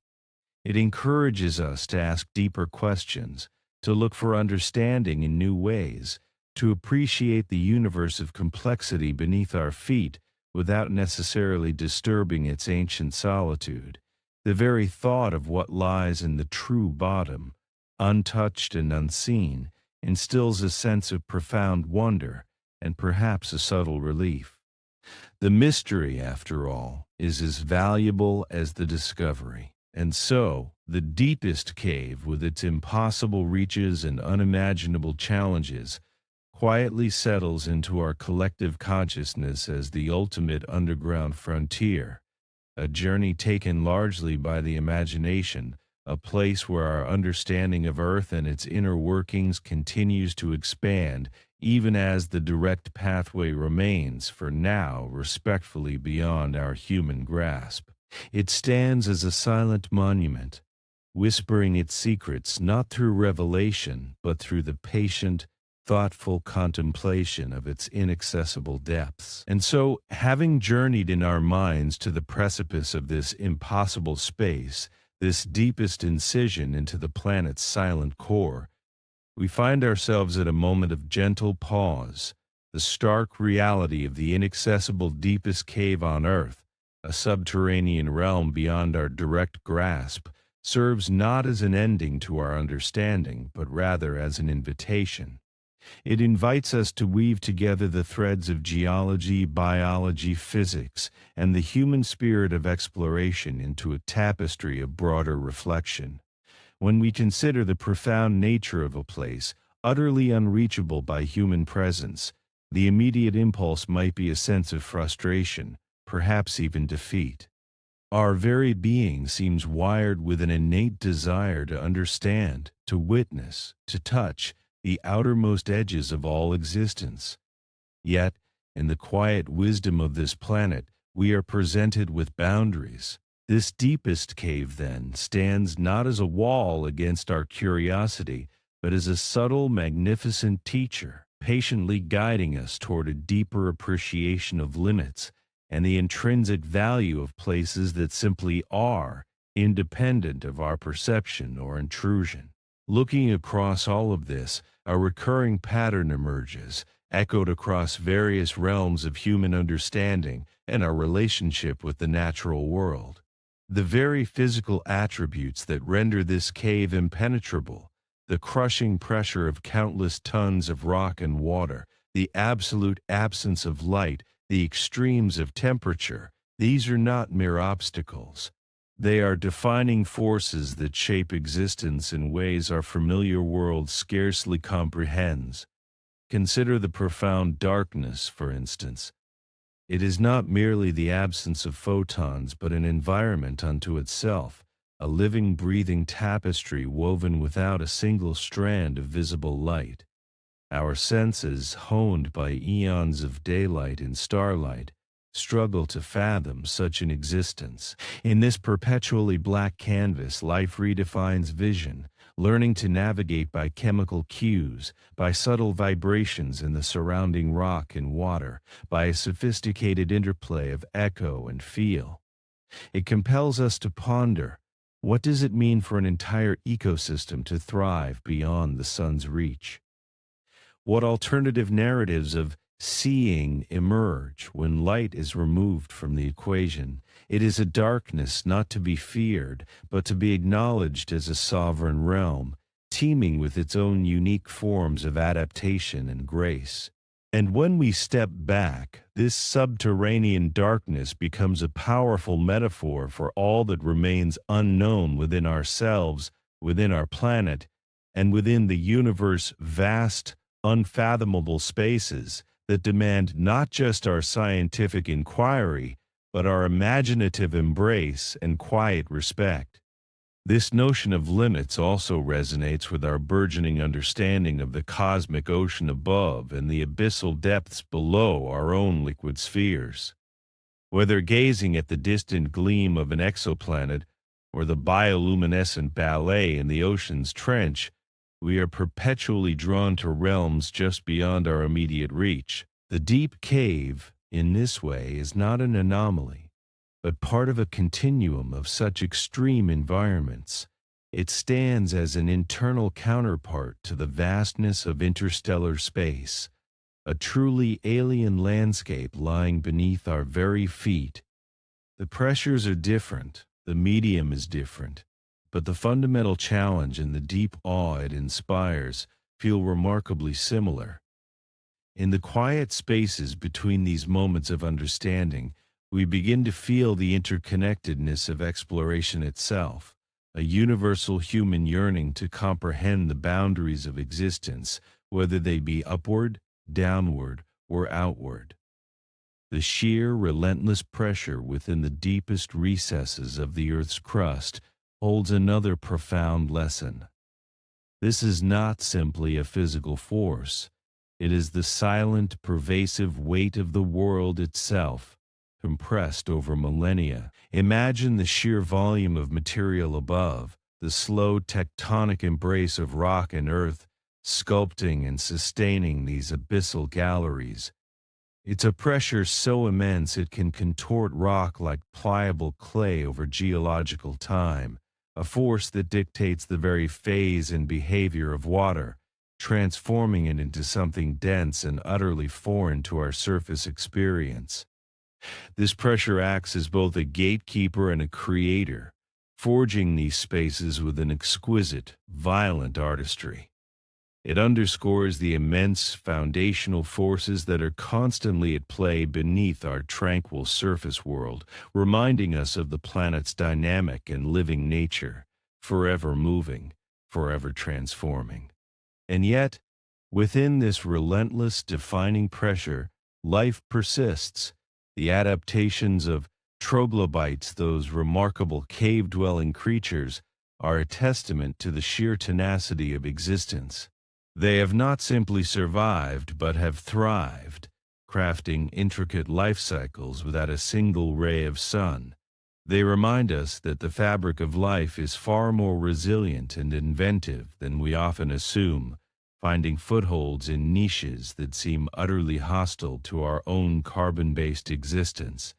It encourages us to ask deeper questions, to look for understanding in new ways, to appreciate the universe of complexity beneath our feet without necessarily disturbing its ancient solitude. The very thought of what lies in the true bottom, untouched and unseen, instills a sense of profound wonder and perhaps a subtle relief. The mystery, after all, is as valuable as the discovery. And so, the deepest cave, with its impossible reaches and unimaginable challenges, quietly settles into our collective consciousness as the ultimate underground frontier, a journey taken largely by the imagination, a place where our understanding of Earth and its inner workings continues to expand, even as the direct pathway remains, for now, respectfully beyond our human grasp. It stands as a silent monument, whispering its secrets not through revelation, but through the patient, thoughtful contemplation of its inaccessible depths. And so, having journeyed in our minds to the precipice of this impossible space, this deepest incision into the planet's silent core, we find ourselves at a moment of gentle pause, the stark reality of the inaccessible deepest cave on Earth, a subterranean realm beyond our direct grasp, serves not as an ending to our understanding, but rather as an invitation. It invites us to weave together the threads of geology, biology, physics, and the human spirit of exploration into a tapestry of broader reflection. When we consider the profound nature of a place, utterly unreachable by human presence, the immediate impulse might be a sense of frustration, perhaps even defeat. Our very being seems wired with an innate desire to understand, to witness, to touch the outermost edges of all existence. Yet, in the quiet wisdom of this planet, we are presented with boundaries. This deepest cave, then, stands not as a wall against our curiosity, but as a subtle, magnificent teacher, patiently guiding us toward a deeper appreciation of limits and the intrinsic value of places that simply are, independent of our perception or intrusion. Looking across all of this, a recurring pattern emerges, echoed across various realms of human understanding and our relationship with the natural world. The very physical attributes that render this cave impenetrable, the crushing pressure of countless tons of rock and water, the absolute absence of light, the extremes of temperature, these are not mere obstacles. They are defining forces that shape existence in ways our familiar world scarcely comprehends. Consider the profound darkness, for instance. It is not merely the absence of photons, but an environment unto itself, a living, breathing tapestry woven without a single strand of visible light. Our senses, honed by eons of daylight and starlight, struggle to fathom such an existence. In this perpetually black canvas, life redefines vision, learning to navigate by chemical cues, by subtle vibrations in the surrounding rock and water, by a sophisticated interplay of echo and feel. It compels us to ponder, what does it mean for an entire ecosystem to thrive beyond the sun's reach? What alternative narratives of seeing emerge when light is removed from the equation. It is a darkness not to be feared, but to be acknowledged as a sovereign realm, teeming with its own unique forms of adaptation and grace. And when we step back, this subterranean darkness becomes a powerful metaphor for all that remains unknown within ourselves, within our planet, and within the universe's vast, unfathomable spaces that demand not just our scientific inquiry, but our imaginative embrace and quiet respect. This notion of limits also resonates with our burgeoning understanding of the cosmic ocean above and the abyssal depths below our own liquid spheres. Whether gazing at the distant gleam of an exoplanet or the bioluminescent ballet in the ocean's trench, we are perpetually drawn to realms just beyond our immediate reach. The deep cave, in this way, is not an anomaly, but part of a continuum of such extreme environments. It stands as an internal counterpart to the vastness of interstellar space, a truly alien landscape lying beneath our very feet. The pressures are different, the medium is different, but the fundamental challenge and the deep awe it inspires feel remarkably similar. In the quiet spaces between these moments of understanding, we begin to feel the interconnectedness of exploration itself, a universal human yearning to comprehend the boundaries of existence, whether they be upward, downward, or outward. The sheer, relentless pressure within the deepest recesses of the Earth's crust holds another profound lesson. This is not simply a physical force. It is the silent, pervasive weight of the world itself, compressed over millennia. Imagine the sheer volume of material above, the slow tectonic embrace of rock and earth, sculpting and sustaining these abyssal galleries. It's a pressure so immense it can contort rock like pliable clay over geological time, a force that dictates the very phase and behavior of water, transforming it into something dense and utterly foreign to our surface experience. This pressure acts as both a gatekeeper and a creator, forging these spaces with an exquisite, violent artistry. It underscores the immense foundational forces that are constantly at play beneath our tranquil surface world, reminding us of the planet's dynamic and living nature, forever moving, forever transforming. And yet, within this relentless defining pressure, life persists. The adaptations of troglobites, those remarkable cave-dwelling creatures, are a testament to the sheer tenacity of existence. They have not simply survived, but have thrived, crafting intricate life cycles without a single ray of sun. They remind us that the fabric of life is far more resilient and inventive than we often assume, finding footholds in niches that seem utterly hostile to our own carbon-based existence.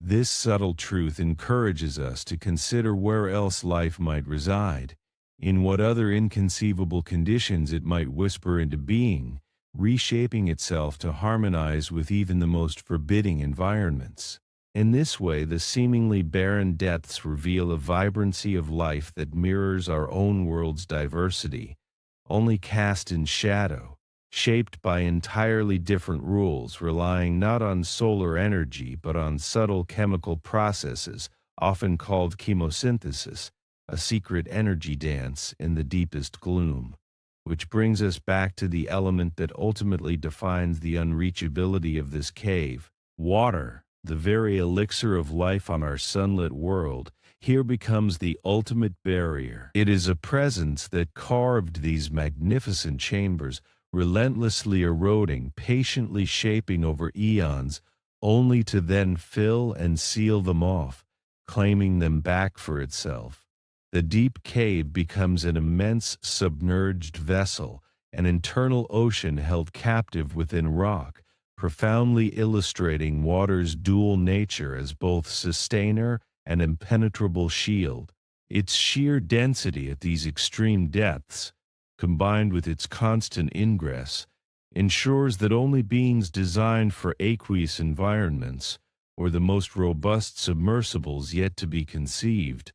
This subtle truth encourages us to consider where else life might reside, in what other inconceivable conditions it might whisper into being, reshaping itself to harmonize with even the most forbidding environments. In this way, the seemingly barren depths reveal a vibrancy of life that mirrors our own world's diversity, only cast in shadow, shaped by entirely different rules, relying not on solar energy but on subtle chemical processes, often called chemosynthesis, a secret energy dance in the deepest gloom. Which brings us back to the element that ultimately defines the unreachability of this cave: water, the very elixir of life on our sunlit world. Here becomes the ultimate barrier. It is a presence that carved these magnificent chambers, relentlessly eroding, patiently shaping over eons, only to then fill and seal them off, claiming them back for itself. The deep cave becomes an immense submerged vessel, an internal ocean held captive within rock, profoundly illustrating water's dual nature as both sustainer and impenetrable shield. Its sheer density at these extreme depths, combined with its constant ingress, ensures that only beings designed for aqueous environments, or the most robust submersibles yet to be conceived,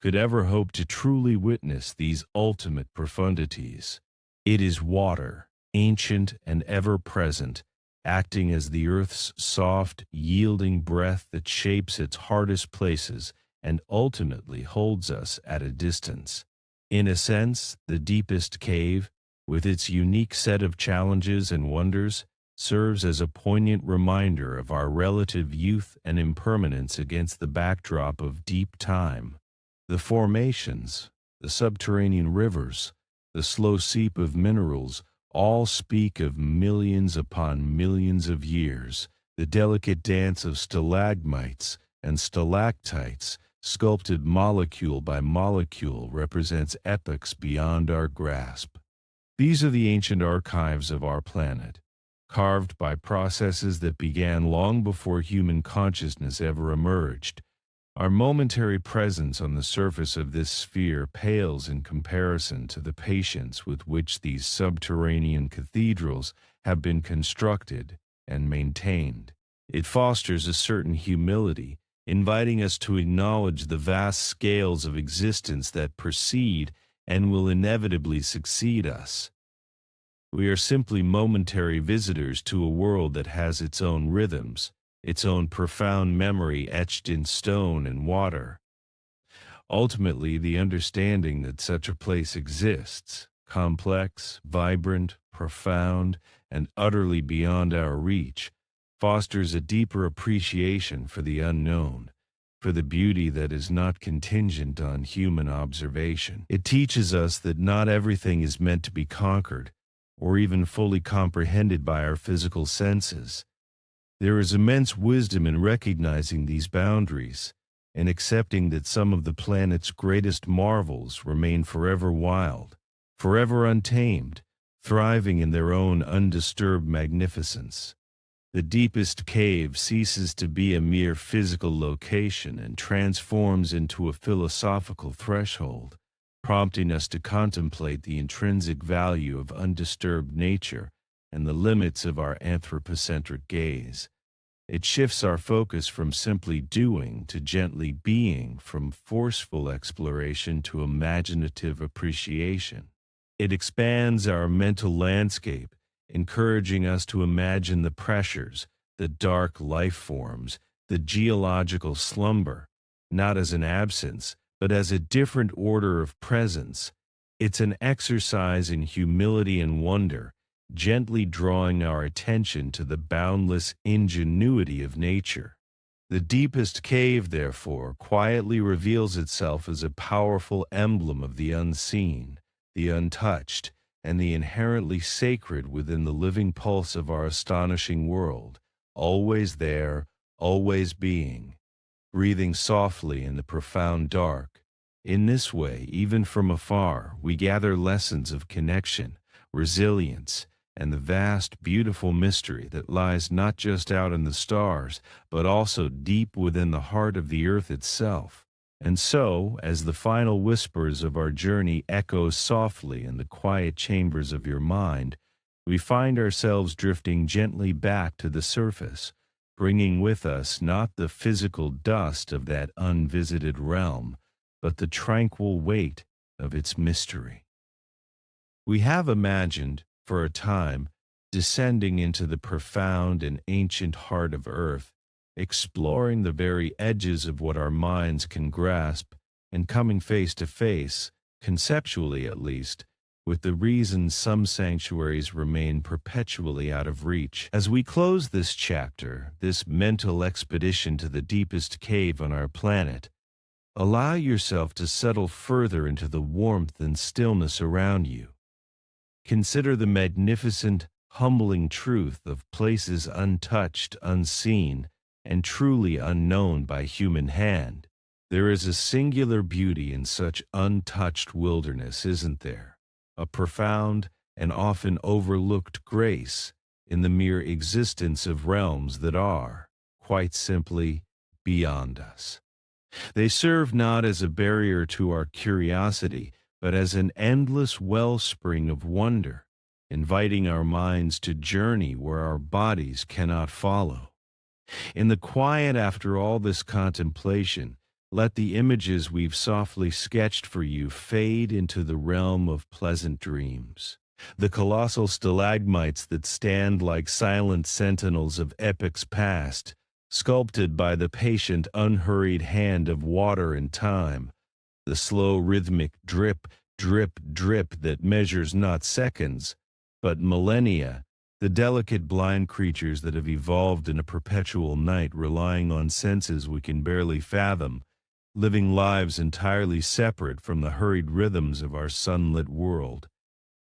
could ever hope to truly witness these ultimate profundities. It is water, ancient and ever-present, acting as the Earth's soft, yielding breath that shapes its hardest places and ultimately holds us at a distance. In a sense, the deepest cave, with its unique set of challenges and wonders, serves as a poignant reminder of our relative youth and impermanence against the backdrop of deep time. The formations, the subterranean rivers, the slow seep of minerals all speak of millions upon millions of years. The delicate dance of stalagmites and stalactites, sculpted molecule by molecule, represents epochs beyond our grasp. These are the ancient archives of our planet, carved by processes that began long before human consciousness ever emerged. Our momentary presence on the surface of this sphere pales in comparison to the patience with which these subterranean cathedrals have been constructed and maintained. It fosters a certain humility, inviting us to acknowledge the vast scales of existence that precede and will inevitably succeed us. We are simply momentary visitors to a world that has its own rhythms, its own profound memory etched in stone and water. Ultimately, the understanding that such a place exists, complex, vibrant, profound, and utterly beyond our reach, fosters a deeper appreciation for the unknown, for the beauty that is not contingent on human observation. It teaches us that not everything is meant to be conquered, or even fully comprehended by our physical senses. There is immense wisdom in recognizing these boundaries and accepting that some of the planet's greatest marvels remain forever wild, forever untamed, thriving in their own undisturbed magnificence. The deepest cave ceases to be a mere physical location and transforms into a philosophical threshold, prompting us to contemplate the intrinsic value of undisturbed nature and the limits of our anthropocentric gaze. It shifts our focus from simply doing to gently being, from forceful exploration to imaginative appreciation. It expands our mental landscape, encouraging us to imagine the pressures, the dark life forms, the geological slumber, not as an absence, but as a different order of presence. It's an exercise in humility and wonder, gently drawing our attention to the boundless ingenuity of nature. The deepest cave, therefore, quietly reveals itself as a powerful emblem of the unseen, the untouched, and the inherently sacred within the living pulse of our astonishing world, always there, always being, breathing softly in the profound dark. In this way, even from afar, we gather lessons of connection, resilience, and the vast, beautiful mystery that lies not just out in the stars, but also deep within the heart of the earth itself. And so, as the final whispers of our journey echo softly in the quiet chambers of your mind, we find ourselves drifting gently back to the surface, bringing with us not the physical dust of that unvisited realm, but the tranquil weight of its mystery. We have imagined, for a time, descending into the profound and ancient heart of Earth, exploring the very edges of what our minds can grasp, and coming face to face, conceptually at least, with the reasons some sanctuaries remain perpetually out of reach. As we close this chapter, this mental expedition to the deepest cave on our planet, allow yourself to settle further into the warmth and stillness around you. Consider the magnificent, humbling truth of places untouched, unseen, and truly unknown by human hand. There is a singular beauty in such untouched wilderness, isn't there? A profound and often overlooked grace in the mere existence of realms that are, quite simply, beyond us. They serve not as a barrier to our curiosity, but as an endless wellspring of wonder, inviting our minds to journey where our bodies cannot follow. In the quiet after all this contemplation, let the images we've softly sketched for you fade into the realm of pleasant dreams. The colossal stalagmites that stand like silent sentinels of epochs past, sculpted by the patient, unhurried hand of water and time. The slow, rhythmic drip, drip, drip that measures not seconds, but millennia. The delicate blind creatures that have evolved in a perpetual night, relying on senses we can barely fathom, living lives entirely separate from the hurried rhythms of our sunlit world.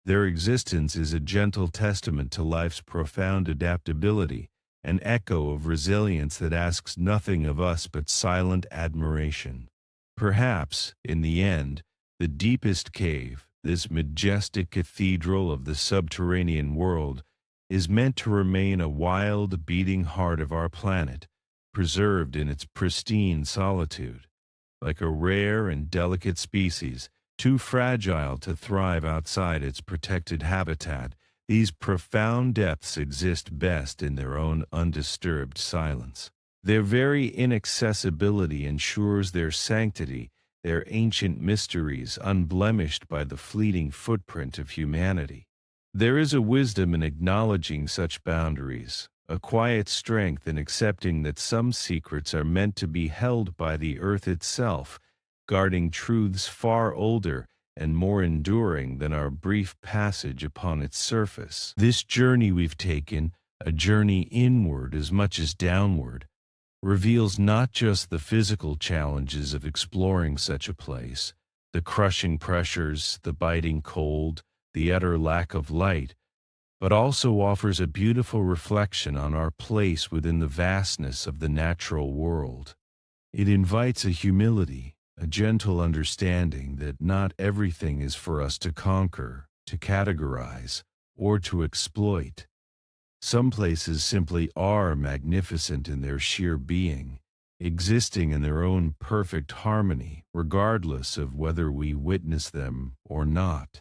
Their existence is a gentle testament to life's profound adaptability, an echo of resilience that asks nothing of us but silent admiration. Perhaps, in the end, the deepest cave, this majestic cathedral of the subterranean world, is meant to remain a wild, beating heart of our planet, preserved in its pristine solitude. Like a rare and delicate species, too fragile to thrive outside its protected habitat, these profound depths exist best in their own undisturbed silence. Their very inaccessibility ensures their sanctity, their ancient mysteries unblemished by the fleeting footprint of humanity. There is a wisdom in acknowledging such boundaries, a quiet strength in accepting that some secrets are meant to be held by the earth itself, guarding truths far older and more enduring than our brief passage upon its surface. This journey we've taken, a journey inward as much as downward, reveals not just the physical challenges of exploring such a place, the crushing pressures, the biting cold, the utter lack of light, but also offers a beautiful reflection on our place within the vastness of the natural world. It invites a humility, a gentle understanding that not everything is for us to conquer, to categorize, or to exploit. Some places simply are magnificent in their sheer being, existing in their own perfect harmony, regardless of whether we witness them or not.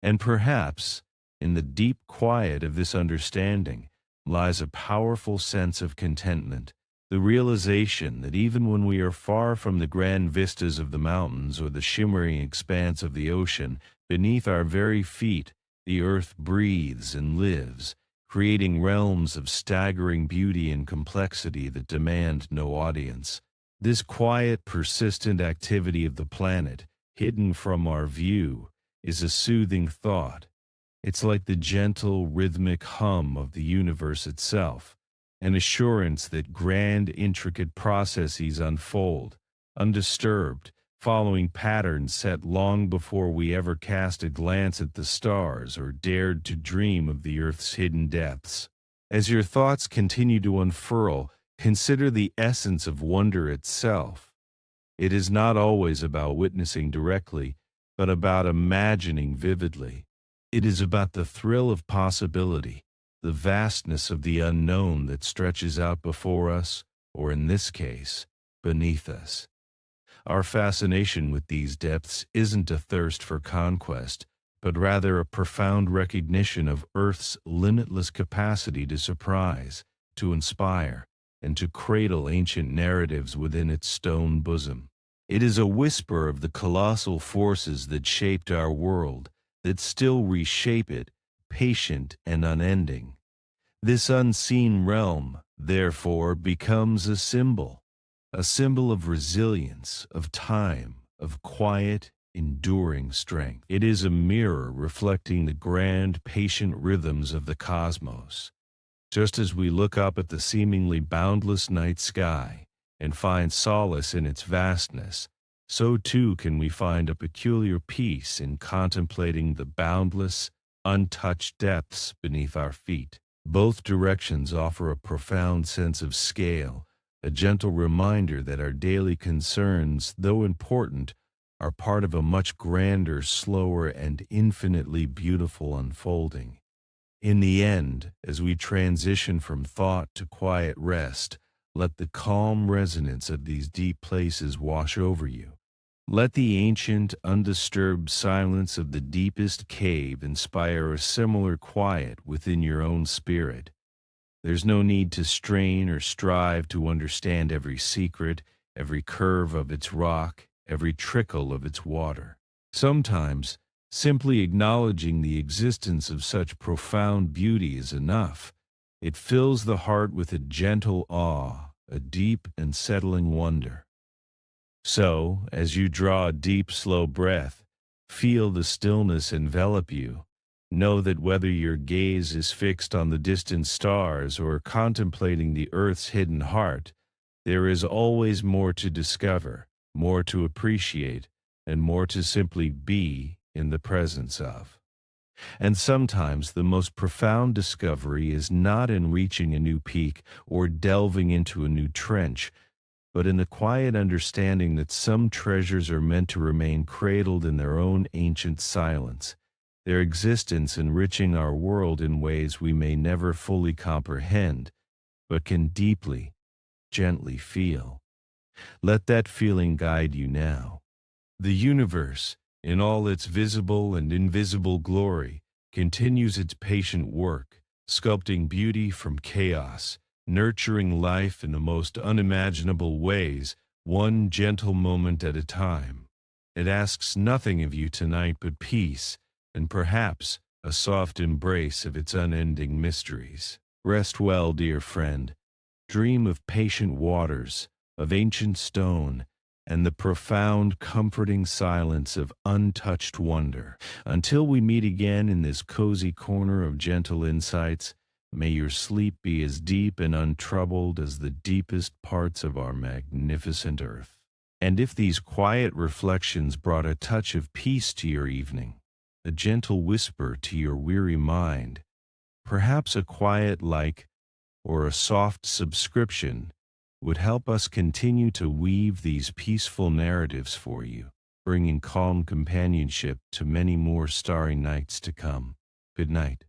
And perhaps, in the deep quiet of this understanding, lies a powerful sense of contentment, the realization that even when we are far from the grand vistas of the mountains or the shimmering expanse of the ocean, beneath our very feet, the earth breathes and lives, creating realms of staggering beauty and complexity that demand no audience. This quiet, persistent activity of the planet, hidden from our view, is a soothing thought. It's like the gentle, rhythmic hum of the universe itself, an assurance that grand, intricate processes unfold, undisturbed, following patterns set long before we ever cast a glance at the stars or dared to dream of the Earth's hidden depths. As your thoughts continue to unfurl, consider the essence of wonder itself. It is not always about witnessing directly, but about imagining vividly. It is about the thrill of possibility, the vastness of the unknown that stretches out before us, or in this case, beneath us. Our fascination with these depths isn't a thirst for conquest, but rather a profound recognition of Earth's limitless capacity to surprise, to inspire, and to cradle ancient narratives within its stone bosom. It is a whisper of the colossal forces that shaped our world, that still reshape it, patient and unending. This unseen realm, therefore, becomes a symbol of resilience, of time, of quiet, enduring strength. It is a mirror reflecting the grand, patient rhythms of the cosmos. Just as we look up at the seemingly boundless night sky and find solace in its vastness, so too can we find a peculiar peace in contemplating the boundless, untouched depths beneath our feet. Both directions offer a profound sense of scale, a gentle reminder that our daily concerns, though important, are part of a much grander, slower, and infinitely beautiful unfolding. In the end, as we transition from thought to quiet rest, let the calm resonance of these deep places wash over you. Let the ancient, undisturbed silence of the deepest cave inspire a similar quiet within your own spirit. There's no need to strain or strive to understand every secret, every curve of its rock, every trickle of its water. Sometimes, simply acknowledging the existence of such profound beauty is enough. It fills the heart with a gentle awe, a deep and settling wonder. So, as you draw a deep, slow breath, feel the stillness envelop you. Know that whether your gaze is fixed on the distant stars or contemplating the earth's hidden heart, there is always more to discover, more to appreciate, and more to simply be in the presence of. And sometimes the most profound discovery is not in reaching a new peak or delving into a new trench, but in the quiet understanding that some treasures are meant to remain cradled in their own ancient silence, their existence enriching our world in ways we may never fully comprehend, but can deeply, gently feel. Let that feeling guide you now. The universe, in all its visible and invisible glory, continues its patient work, sculpting beauty from chaos, nurturing life in the most unimaginable ways, one gentle moment at a time. It asks nothing of you tonight but peace, and perhaps a soft embrace of its unending mysteries. Rest well, dear friend. Dream of patient waters, of ancient stone, and the profound, comforting silence of untouched wonder. Until we meet again in this cozy corner of gentle insights, may your sleep be as deep and untroubled as the deepest parts of our magnificent earth. And if these quiet reflections brought a touch of peace to your evening, a gentle whisper to your weary mind, perhaps a quiet like or a soft subscription would help us continue to weave these peaceful narratives for you, bringing calm companionship to many more starry nights to come. Good night.